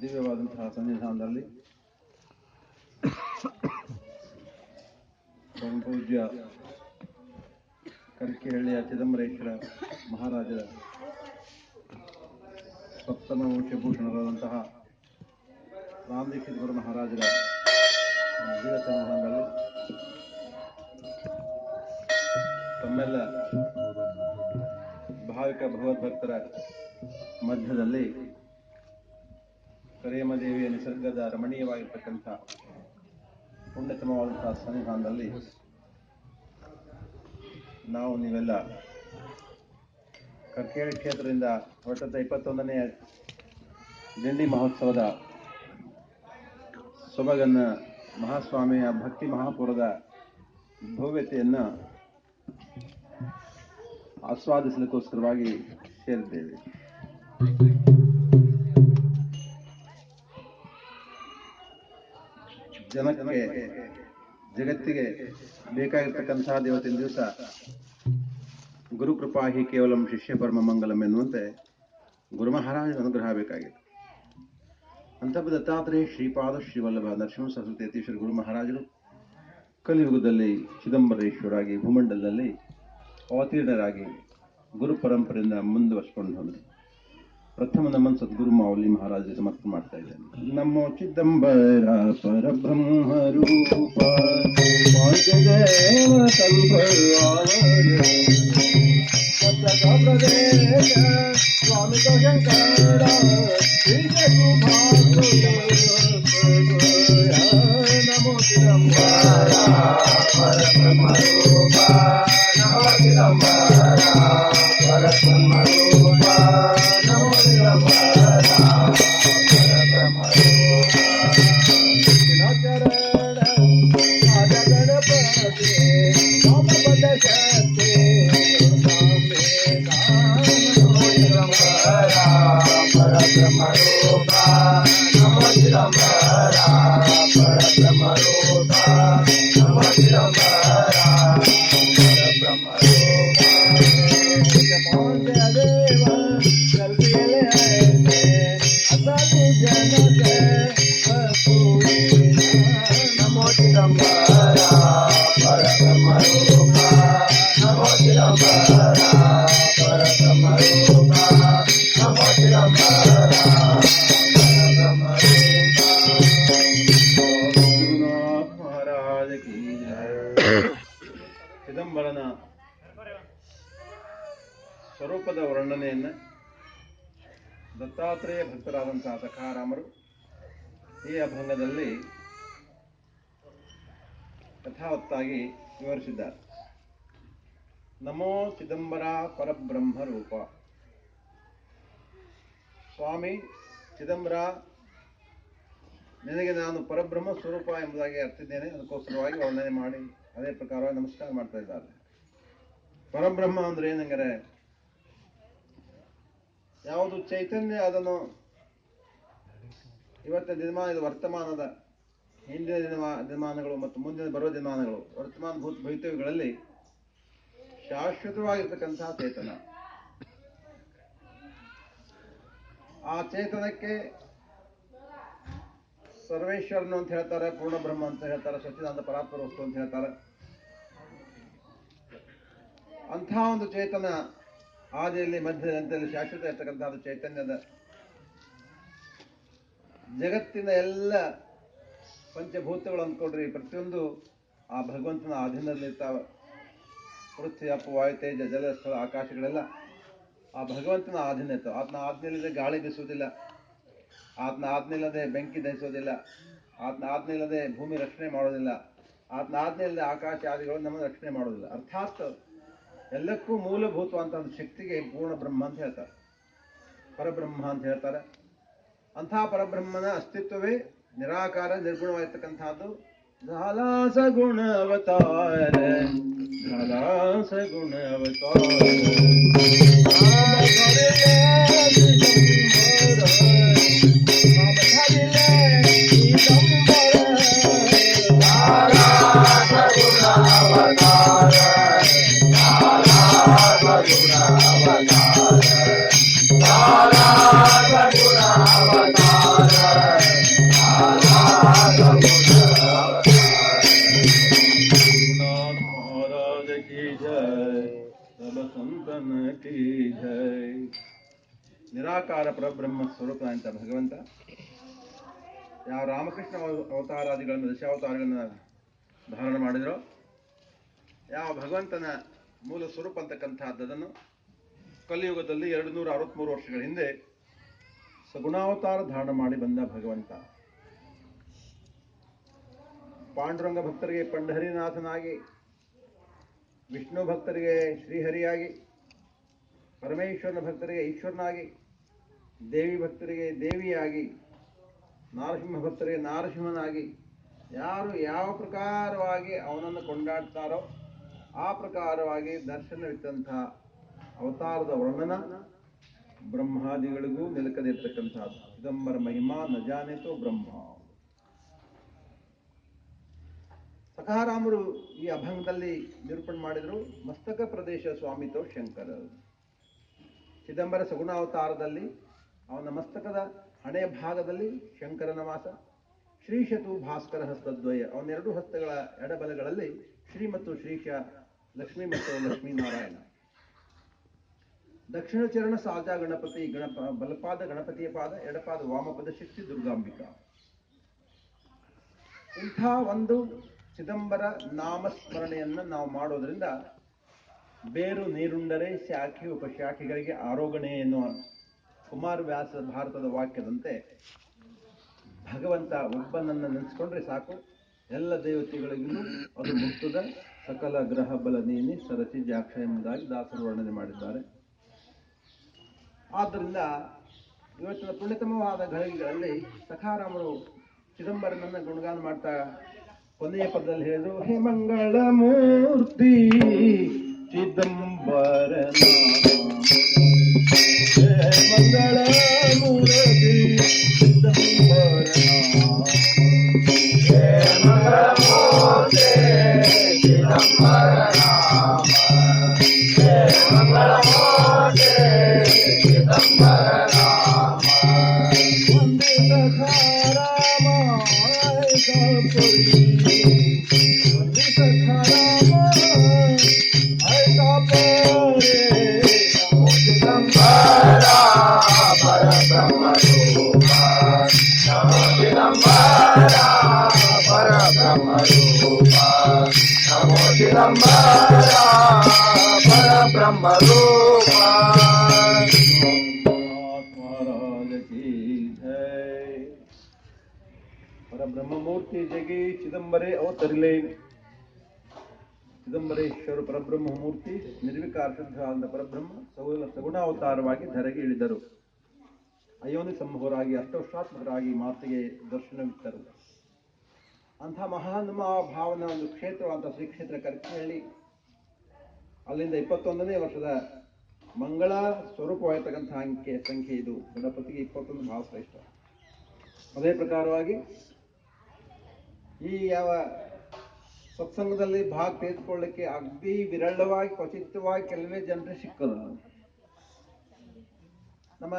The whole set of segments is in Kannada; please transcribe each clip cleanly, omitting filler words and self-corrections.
ದಿವ್ಯವಾದಂತಹ ಸನ್ನಿಧಾನದಲ್ಲಿ ಪೂಜ್ಯ ಕರ್ಕಿಹಳ್ಳಿಯ ಚಿದಂಬರೇಶ್ವರ ಮಹಾರಾಜರ ಸಪ್ತಮ ವಂಶಭೂಷಣರಾದಂತಹ ರಾಮದೀಕ್ಷಿತ ಗುರು ಮಹಾರಾಜರ ದಿವ್ಯ ಸನ್ನಿಧಾನದಲ್ಲಿ ತಮ್ಮೆಲ್ಲ ಭಾವಿಕ ಭಗವದ್ಭಕ್ತರ ಮಧ್ಯದಲ್ಲಿ ಕರೇಮದೇವಿಯ ನಿಸರ್ಗದ ರಮಣೀಯವಾಗಿರ್ತಕ್ಕಂಥ ಪುಣ್ಯತಮವಾದಂತಹ ಸನ್ನಿಧಾನದಲ್ಲಿ ನಾವು ನೀವೆಲ್ಲ ಕರ್ಕೇಳಿ ಕ್ಷೇತ್ರದಿಂದ ಹೊರಟಂತ 21ನೇ ದಿಂಡಿ ಮಹೋತ್ಸವದ ಸೊಬಗನ್ನ ಮಹಾಸ್ವಾಮಿಯ ಭಕ್ತಿ ಮಹಾಪುರದ ಭವ್ಯತೆಯನ್ನು ಆಸ್ವಾದಿಸಲಿಕ್ಕೋಸ್ಕರವಾಗಿ ಸೇರಿದ್ದೇವೆ. ಜನಕ್ಕೆ ಜಗತ್ತಿಗೆ ಬೇಕಾಗಿರ್ತಕ್ಕಂತಹ ಇವತ್ತಿನ ದಿವಸ ಗುರುಕೃಪಾ ಹಿ ಕೇವಲಂ ಶಿಷ್ಯ ಪರಮ ಮಂಗಲಂ ಎನ್ನುವಂತೆ ಗುರು ಮಹಾರಾಜ ಅನುಗ್ರಹ ಬೇಕಾಗಿದೆ. ಅಂತಪ ದತ್ತಾತ್ರೇಯ ಶ್ರೀಪಾದ ಶ್ರೀವಲ್ಲಭ ನರಸಿಂಹ ಸರಸ್ವತಿ ಯತೀಶ್ವರ ಗುರು ಮಹಾರಾಜರು ಕಲಿಯುಗದಲ್ಲಿ ಚಿದಂಬರೇಶ್ವರಾಗಿ ಭೂಮಂಡಲದಲ್ಲಿ ಅವತೀರ್ಣರಾಗಿ ಗುರು ಪರಂಪರೆಯಿಂದ ಮುಂದುವರ್ಸ್ಕೊಂಡು ಹೋದರು. ಪ್ರಥಮ ನಮನ್ ಸದ್ಗುರು ಮಾವಲಿ ಮಹಾರಾಜರಿಗೆ ಸಮರ್ಪಣೆ ಮಾಡ್ತಾ ಇದ್ದೇನೆ. ನಮೋ ಚಿದಂಬರ ಪರಬ್ರಹ್ಮ ರೂಪ ದೇವ ಸ್ವಾಮಿ ಶಂಕರ ನಮೋ ಚಿದಂಬರ ಪರಬ್ರಹ್ಮ ರೂಪ ನಮೋ ಚಿದಂಬರ ಪರಬ್ರಹ್ಮ ರೂಪ ನಮೋ ಚಿದಂಬರ ಪರಬ್ರಹ್ಮ ರೂಪ ರಾಜ ಗಣಪತಿ ರಾಮಪದ ಶಕ್ತಿ ಪರಬ್ರಹ್ಮ ರೂಪ ನಮೋ ಚಿದಂಬರ ಪರಬ್ರಹ್ಮ ರೂಪ ನಮೋ ಚಿದಂಬರ ಪರಬ್ರಹ್ಮ ರೂಪ ದೇವ ಕಲ್ಪಿಲೆ ಅಸಲು ಜನತೆ ನಮೋ ಚಿದಂಬರ ಪರಬ್ರಹ್ಮ ರೂಪ ನಮೋ ಚಿದಂಬರ ಪರಬ್ರಹ್ಮ ರೂಪ ನಮೋ ಚಿದಂಬರ ಪರಬ್ರಹ್ಮ ರೂಪ. ಗುರುನಾಥ ಮಹಾರಾಜ ಕಿ ಜಯ. ಚಿದಂಬರನ ಸ್ವರೂಪದ ವರ್ಣನೆಯನ್ನು ದತ್ತಾತ್ರೇಯ ಭಕ್ತರಾದಂತಹ ಸಖಾರಾಮರು ಈ ಅಭಂಗದಲ್ಲಿ ಯಥಾವತ್ತಾಗಿ ವಿವರಿಸಿದ್ದಾರೆ. ನಮೋ ಚಿದಂಬರ ಪರಬ್ರಹ್ಮ ರೂಪ. ಸ್ವಾಮಿ ಚಿದಂಬರ, ನಿನಗೆ ನಾನು ಪರಬ್ರಹ್ಮ ಸ್ವರೂಪ ಎಂಬುದಾಗಿ ಅರ್ತಿದ್ದೇನೆ, ಅದಕ್ಕೋಸ್ಕರವಾಗಿ ವರ್ಣನೆ ಮಾಡಿ ಅದೇ ಪ್ರಕಾರವಾಗಿ ನಮಸ್ಕಾರ ಮಾಡ್ತಾ ಇದ್ದಾರೆ. ಪರಬ್ರಹ್ಮ ಅಂದ್ರೆ ಏನಂದರೆ ಯಾವುದು ಚೈತನ್ಯ, ಅದನ್ನು ಇವತ್ತಿನ ದಿನಮಾನ, ಇದು ವರ್ತಮಾನದ, ಹಿಂದಿನ ದಿನಮಾನಗಳು ಮತ್ತು ಮುಂದಿನ ಬರುವ ದಿನಮಾನಗಳು, ವರ್ತಮಾನ ಭವಿತವ್ಯಗಳಲ್ಲಿ ಶಾಶ್ವತವಾಗಿರ್ತಕ್ಕಂತಹ ಚೇತನ. ಆ ಚೇತನಕ್ಕೆ ಸರ್ವೇಶ್ವರನು ಅಂತ ಹೇಳ್ತಾರೆ, ಪೂರ್ಣ ಬ್ರಹ್ಮ ಅಂತ ಹೇಳ್ತಾರೆ, ಸಚ್ಚಿದಾನಂದ ಪರಾತ್ಪರ ವಸ್ತು ಅಂತ ಹೇಳ್ತಾರೆ. ಅಂಥ ಒಂದು ಚೇತನ ಆದಿಯಲ್ಲಿ ಮಧ್ಯದಲ್ಲಿ ಶಾಶ್ವತ ಇರ್ತಕ್ಕಂಥದ್ದು ಚೈತನ್ಯದ ಜಗತ್ತಿನ ಎಲ್ಲ ಪಂಚಭೂತಗಳು ಅಂದ್ಕೊಡ್ರಿ, ಪ್ರತಿಯೊಂದು ಆ ಭಗವಂತನ ಅಧೀನದಲ್ಲಿರ್ತಾವೆ. ಪೃಥ್ವಿ, ಅಪ್ಪು, ವಾಯು, ತೇಜ, ಜಲ, ಸ್ಥಳ, ಆಕಾಶಗಳೆಲ್ಲ ಆ ಭಗವಂತನ ಆಧೀನ ಇರ್ತವೆ. ಆತನ ಆಜ್ಞೆಯಿಲ್ಲದೆ ಗಾಳಿ ಬೀಸುವುದಿಲ್ಲ, ಆತನ ಆಜ್ಞೆಯಿಲ್ಲದೆ ಬೆಂಕಿ ದಹಿಸೋದಿಲ್ಲ, ಆತನ ಆಜ್ಞೆಯಿಲ್ಲದೆ ಭೂಮಿ ರಕ್ಷಣೆ ಮಾಡೋದಿಲ್ಲ, ಆತನ ಆಜ್ಞೆಯಿಲ್ಲದೆ ಆಕಾಶ ಆದಿಗಳು ನಮ್ಮನ್ನು ರಕ್ಷಣೆ ಮಾಡೋದಿಲ್ಲ. ಅರ್ಥಾತ್ ಎಲ್ಲಕ್ಕೂ ಮೂಲಭೂತವಂತ ಒಂದು ಶಕ್ತಿಗೆ ಪೂರ್ಣ ಬ್ರಹ್ಮ ಅಂತ ಹೇಳ್ತಾರೆ, ಪರಬ್ರಹ್ಮ ಅಂತ ಹೇಳ್ತಾರೆ. ಅಂಥ ಪರಬ್ರಹ್ಮನ ಅಸ್ತಿತ್ವವೇ ನಿರಾಕಾರ ನಿರ್ಗುಣವಾಗಿರ್ತಕ್ಕಂಥದ್ದು. ಧಾಲಾಸ ಗುಣ ಅವತಾರ, ಧಾಲಾಸ ಗುಣ ಅವತಾರ, ಗುಣ ಅವತಾರ ಭಗವಾನ್ ಕಿ ಜೈ. ನಿರಾಕಾರ ಪರಬ್ರಹ್ಮ ಸ್ವರೂಪ ಅಂತ ಭಗವಂತ ಯಾವ ರಾಮಕೃಷ್ಣ ಅವತಾರಾದಿಗಳನ್ನು ದಶಾವತಾರಗಳನ್ನು ಧಾರಣ ಮಾಡಿದರೋ, ಯಾವ ಭಗವಂತನ ಮೂಲ ಸ್ವರೂಪ ಅಂತಕ್ಕಂಥದ್ದನ್ನು ಕಲಿಯುಗದಲ್ಲಿ 263 ವರ್ಷಗಳ ಹಿಂದೆ ಸಗುಣಾವತಾರ ಧಾರಣ ಮಾಡಿ ಬಂದ ಭಗವಂತ ಪಾಂಡುರಂಗ ಭಕ್ತರಿಗೆ ಪಂಡಹರಿನಾಥನಾಗಿ, ವಿಷ್ಣು ಭಕ್ತರಿಗೆ ಶ್ರೀಹರಿಯಾಗಿ, ಪರಮೇಶ್ವರನ ಭಕ್ತರಿಗೆ ಈಶ್ವರನಾಗಿ, ದೇವಿ ಭಕ್ತರಿಗೆ ದೇವಿಯಾಗಿ, ನಾರಸಿಂಹ ಭಕ್ತರಿಗೆ ನಾರಸಿಂಹನಾಗಿ, ಯಾರು ಯಾವ ಪ್ರಕಾರವಾಗಿ ಅವನನ್ನು ಕೊಂಡಾಡ್ತಾರೋ ಆ ಪ್ರಕಾರವಾಗಿ ದರ್ಶನವಿತ್ತಂಥ ಅವತಾರದ ವರ್ಣನ ಬ್ರಹ್ಮಾದಿಗಳಿಗೂ ನಿಲುಕದಿರ್ತಕ್ಕಂಥದ್ದು. ಚಿದಂಬರ ಮಹಿಮಾ ನ ಜಾನೇತೋ ಬ್ರಹ್ಮ. ಸಖಾರಾಮರು ಈ ಅಭಂಗದಲ್ಲಿ ನಿರೂಪಣೆ ಮಾಡಿದರು. ಮಸ್ತಕ ಪ್ರದೇಶ ಸ್ವಾಮಿತೋ ಶಂಕರ. ಚಿದಂಬರ ಸಗುಣಾವತಾರದಲ್ಲಿ ಅವನ ಮಸ್ತಕದ ಹಣೆಯ ಭಾಗದಲ್ಲಿ ಶಂಕರನ ವಾಸ. ಶ್ರೀಶತು ಭಾಸ್ಕರ ಹಸ್ತದ್ವಯ, ಅವನೆರಡು ಹಸ್ತಗಳ ಎಡಬಲಗಳಲ್ಲಿ ಶ್ರೀ ಮತ್ತು ಶ್ರೀಶ, ಲಕ್ಷ್ಮೀ ಮತ್ತು ಲಕ್ಷ್ಮೀನಾರಾಯಣ. ದಕ್ಷಿಣ ಚರಣ ಸಾಜಾ ಗಣಪತಿ, ಬಲಪಾದ ಗಣಪತಿಯ ಪಾದ, ಎಡಪಾದ ವಾಮಪದ ಶಕ್ತಿ ದುರ್ಗಾಂಬಿಕಾ. ಇಂಥ ಒಂದು ಚಿದಂಬರ ನಾಮಸ್ಮರಣೆಯನ್ನು ನಾವು ಮಾಡೋದ್ರಿಂದ ಬೇರು ನೀರುಂಡರೆ ಶಾಖೆ ಉಪಶಾಖೆಗಳಿಗೆ ಆರೋಗಣೆ ಎನ್ನುವ ಕುಮಾರವ್ಯಾಸ ಭಾರತದ ವಾಕ್ಯದಂತೆ ಭಗವಂತ ಒಬ್ಬನನ್ನು ನೆನೆಸ್ಕೊಂಡ್ರೆ ಸಾಕು, ಎಲ್ಲ ದೇವತೆಗಳಿಗೂ ಅದು ಮುಕ್ತದ ಸಕಲ ಗ್ರಹ ಬಲ ನೀನಿ ಸರಸಿ ಜಾಕ್ಷ ಎಂಬುದಾಗಿ ದಾಸರು ವರ್ಣನೆ ಮಾಡಿದ್ದಾರೆ. ಆದ್ದರಿಂದ ಇವತ್ತಿನ ಪುಣ್ಯತಮವಾದ ಘಳಿಗೆಗಳಲ್ಲಿ ಸಖಾರಾಮರು ಚಿದಂಬರನನ್ನ ಗುಣಗಾನ ಮಾಡ್ತಾ ಕೊನೆಯ ಪದದಲ್ಲಿ ಹೇಳಿದ್ರು, ಹೇ ಮಂಗಳ ಮೂರ್ತಿ ಚಿದಂಬರನ, ಹೇ ಮಂಗಳ ಮೂರ್ತಿ ಚಿದಂಬರನ, ಹೇ ಮಂಗಳ ಮೂರ್ತಿ ಚಿದಂಬರನ, ಹೇ ಮಂಗಳ ಮೂರ್ತಿ ಚಿದಂಬರನ. ವಂದೇ ಸಖಾರಾಮ ವಂದೇ ಸಖಾರಾಮ ನಮೋ ಚಿದಂಬರ ಪರಬ್ರಹ್ಮ ರೂಪ, ನಮೋ ಚಿದಂಬರ ಪರಬ್ರಹ್ಮ ರೂಪ, ನಮೋ ಚಿದಂಬರ ಪರಬ್ರಹ್ಮ ರೂಪ. ಪರಬ್ರಹ್ಮಮೂರ್ತಿ ಜಗಿ ಚಿದಂಬರೇ ಅವತರಿಲೆ. ಚಿದಂಬರೇಶ್ವರ ಪರಬ್ರಹ್ಮಮೂರ್ತಿ ನಿರ್ವಿಕಾರ ಶುದ್ಧ ಪರಬ್ರಹ್ಮ ಸಗುಣಾವತಾರವಾಗಿ ಧರೆಗೆ ಇಳಿದರು. ಅಯೋನಿ ಸಂಭವರಾಗಿ ಅಷ್ಟವೃಷ್ಟಾತ್ಮಕರಾಗಿ ಮಾತೆಗೆ ದರ್ಶನವಿತ್ತರು. ಅಂಥ ಮಹಾನ್ ಭಾವನ ಒಂದು ಕ್ಷೇತ್ರವಾದ ಶ್ರೀ ಕ್ಷೇತ್ರ ಕರ್ಕಿಹಳ್ಳಿ, ಅಲ್ಲಿಂದ 21ನೇ ವರ್ಷದ ಮಂಗಳ ಸ್ವರೂಪವಾಗಿರ್ತಕ್ಕಂಥ ಸಂಖ್ಯೆ ಇದು. ಗಣಪತಿಗೆ 21 ಭಾವ ಶ್ರೇಷ್ಠ. ಅದೇ ಪ್ರಕಾರವಾಗಿ ಈ ಯಾವ ಸತ್ಸಂಗದಲ್ಲಿ ಭಾಗ ತೆಗೆದುಕೊಳ್ಳಲಿಕ್ಕೆ ಅಗ್ದಿ ವಿರಳವಾಗಿ ಕ್ವಚಿತವಾಗಿ ಕೆಲವೇ ಜನರೇ ಸಿಕ್ಕದ. ನಮ್ಮ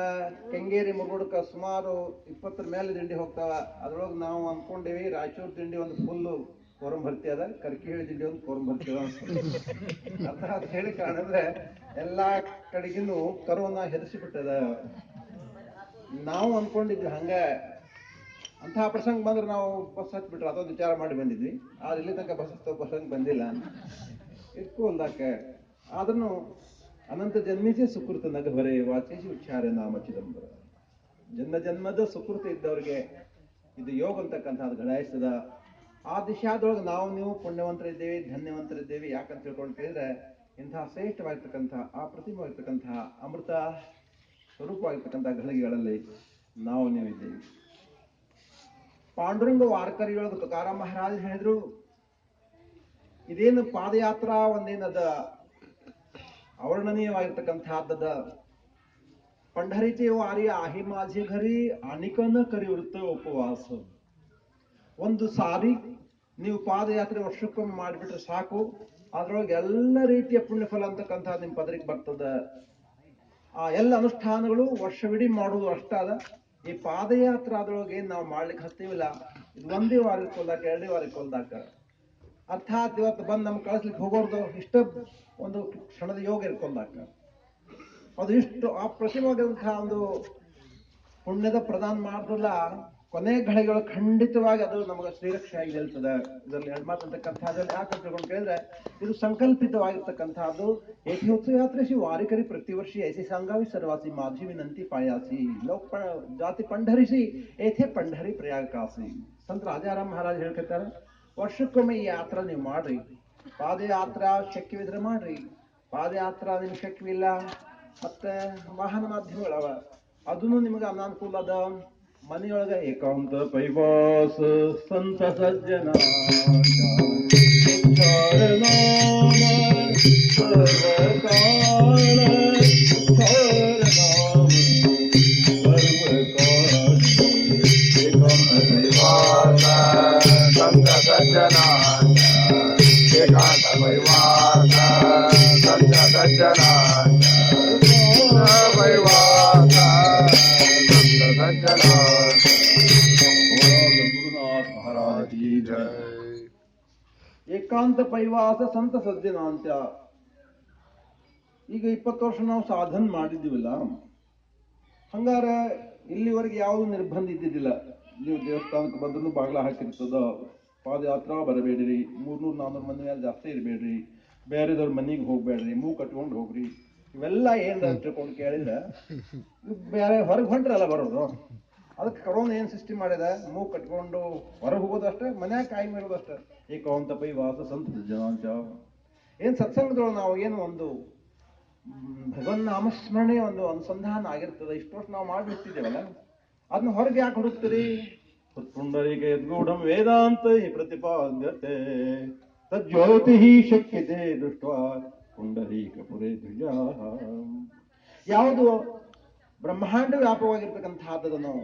ಕೆಂಗೇರಿ ಮುರುಗುಡಕ ಸುಮಾರು 20 ಮೇಲೆ ದಿಂಡಿ ಹೋಗ್ತಾವ. ಅದ್ರೊಳಗೆ ನಾವು ಅಂದ್ಕೊಂಡೇವಿ ರಾಯಚೂರು ದಿಂಡಿ ಒಂದು ಫುಲ್ಲು ಕೋರಂ ಭರ್ತಿ ಅದ, ಕರ್ಕಿಹಳ್ಳಿ ದಿಂಡಿ ಒಂದು ಕೋರಂ ಭರ್ತಿ ಅದ ಅಂತ ಹೇಳಿ ಕಾಣಿದ್ರೆ ಎಲ್ಲಾ ಕಡೆಗಿನ್ನು ಕರೋನಾ ಹೆದರಿಸಿಬಿಟ್ಟದ. ನಾವು ಅಂದ್ಕೊಂಡಿದ್ವಿ ಹಂಗ ಅಂತಹ ಪ್ರಸಂಗ ಬಂದ್ರೆ ನಾವು ಬಸ್ ಹತ್ಬಿಟ್ರೆ ಅದೊಂದು ವಿಚಾರ ಮಾಡಿ ಬಂದಿದ್ವಿ. ಆದ್ರೆ ಇಲ್ಲಿ ತನಕ ಬಸ್ ಹತ್ತೋ ಪ್ರಸಂಗ ಬಂದಿಲ್ಲ ಇಟ್ಕೊ ಅಲ್ದಾಕೆ. ಆದ್ರೂ ಅನಂತ ಜನ್ಮಿಸಿ ಸುಕೃತ ನಗಭರೆ ವಾಚೇಶಿ ಉಚ್ಚಾರ ನಾಮ ಚಿದಂಬರ. ಜನ್ಮ ಜನ್ಮದ ಸುಕೃತ ಇದ್ದವ್ರಿಗೆ ಇದು ಯೋಗ ಅಂತಕ್ಕಂಥದ್ದು ಘಡಾಯಿಸ್ತದ. ಆ ದಿಶಾದೊಳಗೆ ನಾವು ನೀವು ಪುಣ್ಯವಂತರಿದ್ದೇವೆ, ಧನ್ಯವಂತರಿದ್ದೇವೆ. ಯಾಕಂತ ತಿಳ್ಕೊಂಡು ಕೇಳಿದ್ರೆ ಇಂತಹ ಶ್ರೇಷ್ಠವಾಗಿರ್ತಕ್ಕಂಥ ಆ ಪ್ರತಿಭವಾಗಿರ್ತಕ್ಕಂತಹ ಅಮೃತ ಸ್ವರೂಪವಾಗಿರ್ತಕ್ಕಂಥ ಘಳಿಗೆಗಳಲ್ಲಿ ನಾವು ನೀವಿದ್ದೇವೆ. ಪಾಂಡುರಂಗ ವಾರ್ಕರಿಯೊಳಗೆ ತುಕಾರಾಮ್ ಮಹಾರಾಜ್ ಹೇಳಿದ್ರು, ಇದೇನು ಪಾದಯಾತ್ರಾ ಒಂದೇನದ ಅವರ್ಣನೀಯವಾಗಿರ್ತಕ್ಕಂಥದ್ದದ. पंढरीचे वारी आहे माझे घरी अनेकन करी वृत्त उपवास. ಒಂದು ಸಾರಿ ನೀವು ಪಾದಯಾತ್ರೆ ವರ್ಷಕ್ಕೊಮ್ಮೆ ಮಾಡಿಬಿಟ್ರೆ ಸಾಕು, ಅದ್ರೊಳಗೆ ಎಲ್ಲ ರೀತಿಯ ಪುಣ್ಯಫಲ ಅಂತಕ್ಕಂಥ ನಿಮ್ಮ ಪದರಿಗೆ ಬರ್ತದೆ. ಆ ಎಲ್ಲ ಅನುಷ್ಠಾನಗಳು ವರ್ಷವಿಡೀ ಮಾಡುವುದು ಅಷ್ಟಾದ. ಈ ಪಾದಯಾತ್ರೆ ಅದ್ರೊಳಗೆ ಏನ್ ನಾವು ಮಾಡ್ಲಿಕ್ಕೆ ಹತ್ತೀವಿಲ್ಲ, ಇದು ಒಂದೇ ವಾರ ಇಟ್ಕೊಲ್ದಾಕ, ಎರಡೇ ವಾರ ಇಟ್ಕೊಲ್ದಾಕ. ಅರ್ಥಾತ್ ಇವತ್ತು ಬಂದು ನಮ್ಗೆ ಕಳಿಸ್ಲಿಕ್ಕೆ ಹೋಗೋರ್ದು ಇಷ್ಟ ಒಂದು ಕ್ಷಣದ ಯೋಗ ಇಟ್ಕೊಲ್ದಾಕ. ಅದು ಇಷ್ಟು ಅಪ್ರತಿಮವಾದಂತಹ ಒಂದು ಪುಣ್ಯದ ಪ್ರದಾನ ಮಾಡಿದ್ರಲ್ಲ, ಕೊನೆ ಘಳಿಗಳು ಖಂಡಿತವಾಗಿ ಅದು ನಮಗೆ ಶ್ರೀರಕ್ಷೆಯಾಗಿ ನಿಲ್ತದೆ. ಇದರಲ್ಲಿ ಹೆಣ್ಮಾತಂತಕ್ಕಂಥದ್ರಲ್ಲಿ ಯಾಕೆ ತಿಳ್ಕೊಂಡು ಕೇಳಿದ್ರೆ, ಇದು ಸಂಕಲ್ಪಿತವಾಗಿರ್ತಕ್ಕಂಥದ್ದು. ಏಥೋತ್ಸವ ಯಾತ್ರೆ ಶ್ರೀ ವಾರಿಕರಿ ಪ್ರತಿವರ್ಷ ಐಸಿ ಸಂಗಾವಿ ಸರ್ವಾಸಿ ಮಾಧಿ ವಿನಂತಿ ಪಾಯಾಸಿ ಲೋಕ ಜಾತಿ ಪಂಢರಿಸಿ ಏಥೆ ಪಂಢರಿ ಪ್ರಯಾಗ ಕಾಸಿ. ಸಂತ ರಾಜಾರಾಮ್ ಮಹಾರಾಜ್ ಹೇಳ್ಕೊತಾರೆ, ವರ್ಷಕ್ಕೊಮ್ಮೆ ಈ ಯಾತ್ರಾ ನೀವು ಮಾಡ್ರಿ. ಪಾದಯಾತ್ರಾ ಶಕ್ಯವಿದ್ರೆ ಮಾಡ್ರಿ, ಪಾದಯಾತ್ರಾ ನಿಮ್ಗೆ ಶಕ್ಯವಿಲ್ಲ ಮತ್ತೆ ವಾಹನ ಮಾಧ್ಯಮಗಳವ, ಅದನ್ನು ನಿಮಗೆ ಅನಾನುಕೂಲ ಅದ. ಮನೆಯೊಳಗೆ ಏಕಾಂತ ಪೈವಾಸ ಸಂತ ಸಜ್ಜನ ಏಕಾಂತ ಪೈವಾಸ ಸಂತ ಸಜ್ಜನಾಂತ. ಈಗ 20 ವರ್ಷ ನಾವು ಸಾಧನ ಮಾಡಿದ್ದೀವಲ್ಲ, ಹಂಗಾರ ಇಲ್ಲಿವರೆಗೆ ಯಾವುದು ನಿರ್ಬಂಧ ಇದ್ದಿದ್ದಿಲ್ಲ. ನೀವು ದೇವಸ್ಥಾನಕ್ಕೆ ಬಂದ್ರು ಬಾಗ್ಲ ಹಾಕಿರ್ತದ, ಪಾದಯಾತ್ರಾ ಬರಬೇಡ್ರಿ, 300-400 ಮಂದಿ ಮೇಲೆ ಜಾಸ್ತಿ ಇರಬೇಡ್ರಿ, ಬೇರೆದವ್ರ ಮನೆಗೆ ಹೋಗ್ಬೇಡ್ರಿ, ಮೂಗು ಕಟ್ಕೊಂಡು ಹೋಗ್ರಿ, ಇವೆಲ್ಲ ಏನ್ ತಿಳ್ಕೊಂಡು ಕೇಳಿದ್ರೆ ಬೇರೆ ಹೊರಗೆ ಹೊಂಟ್ರಲ್ಲ ಬರೋದು. ಅದಕ್ಕೆ ಕರೋನಾ ಏನ್ ಸೃಷ್ಟಿ ಮಾಡಿದ, ಮೂಗು ಕಟ್ಕೊಂಡು ಹೊರಗೆ ಹೋಗೋದಷ್ಟೇ, ಮನ್ಯಾಗ ಕಾಯಿ ಮೇಳೋದಷ್ಟೇ. ಏಕಾಂತ ಪೈವಾಸ ಸಂತ ಸಜ್ಜನಾಂಚ. ಏನ್ ಸತ್ಸಂಗದೊಳಗೆ ನಾವು ಏನು ಒಂದು ಭಗವನ್ ನಾಮಸ್ಮರಣೆ ಒಂದು ಅನುಸಂಧಾನ ಆಗಿರ್ತದೆ, ಇಷ್ಟು ವರ್ಷ ನಾವು ಮಾಡಿರ್ತಿದ್ದೇವಲ್ಲ, ಅದನ್ನ ಹೊರಗೆ ಯಾಕೆ ಹುಡುಕ್ತೀರಿ? ಪುಂಡರೀಕ ಯದ್ಗೂಢಂ ವೇದಾಂತ ಹಿ ಪ್ರತಿಪಾದ್ಯತೆ ತಜ್ಜ್ಯೋತಿ ಶಕ್ಯತೆ ದೃಷ್ಟ ಪುಂಡರೀಕ ಪುರೇ ದ್ವಿಜ. ಯಾವುದು ಬ್ರಹ್ಮಾಂಡ ವ್ಯಾಪಕವಾಗಿರ್ತಕ್ಕಂಥದ್ದನ್ನು,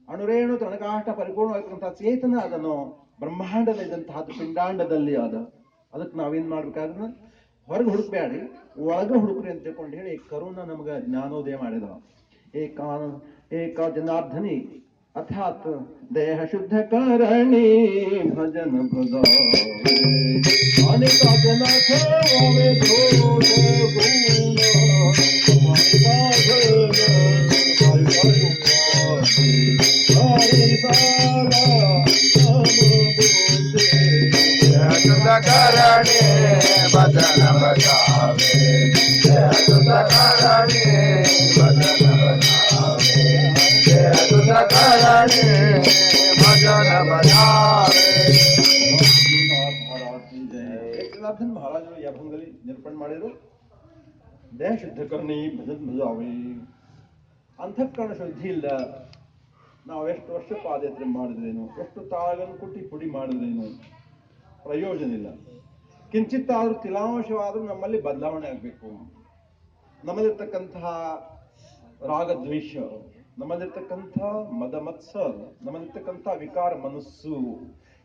ಅಣುರೇಣು ತೃಣಕಾಷ್ಟ ಪರಿಪೂರ್ಣವಾಗಿರ್ತಕ್ಕಂಥ ಚೇತನ ಅದನ್ನು ಬ್ರಹ್ಮಾಂಡದಲ್ಲಿದ್ದಂತಹದ್ದು ಪಿಂಡಾಂಡದಲ್ಲಿ ಅದ. ಅದಕ್ಕೆ ನಾವೇನ್ ಮಾಡ್ಬೇಕಾದ್ರೆ ಹೊರಗೆ ಹುಡುಕ್ಬೇಡ್ರಿ, ಒಳಗೆ ಹುಡುಕ್ರಿ ಅಂತ ತಿಳ್ಕೊಂಡು ಹೇಳಿ ಕರುಣ ನಮ್ಗೆ ಜ್ಞಾನೋದಯ ಮಾಡಿದ. ಏಕ ಜನಾರ್ಧನಿ ಅರ್ಥಾತ್ ದೇಹ ಶುದ್ಧ ಕಾರಣಿ ಭಜನ ಭಜಾವೆ ಅನೇಕ ಜನ करणे भजन बजावे तुझ करणे भजन बजावे तुझ करणे भजन बजावे. ಏಕನಾಥನ್ ಮಹಾರಾಜರು ಈ ಅಭಂಗದಲ್ಲಿ ನಿರೂಪಣೆ ಮಾಡಿದ್ರು. ದೇಹ ಶುದ್ಧ ಕರ್ಣಿ ಭಜನ್ ಭಜಾವೆ. ಅಂತಃಕರಣ ಶುದ್ಧಿ ಇಲ್ಲ, ನಾವೆಷ್ಟು ವರ್ಷ ಪಾದಯಾತ್ರೆ ಮಾಡಿದ್ರೇನು, ಎಷ್ಟು ತಾಳನ್ನು ಕುಟ್ಟಿ ಪುಡಿ ಮಾಡಿದ್ರೇನು ಪ್ರಯೋಜನ ಇಲ್ಲ. ಕಿಂಚಿತ್ತಾದ್ರೂ ತಿಲಾಂಶವಾದ್ರೂ ನಮ್ಮಲ್ಲಿ ಬದಲಾವಣೆ ಆಗಬೇಕು. ನಮ್ಮಲ್ಲಿರ್ತಕ್ಕಂತಹ ರಾಗದ್ವೇಷ, ನಮ್ಮಲ್ಲಿರ್ತಕ್ಕಂಥ ಮದ ಮತ್ಸರ, ನಮ್ಮಲ್ಲಿರ್ತಕ್ಕಂಥ ವಿಕಾರ ಮನಸ್ಸು,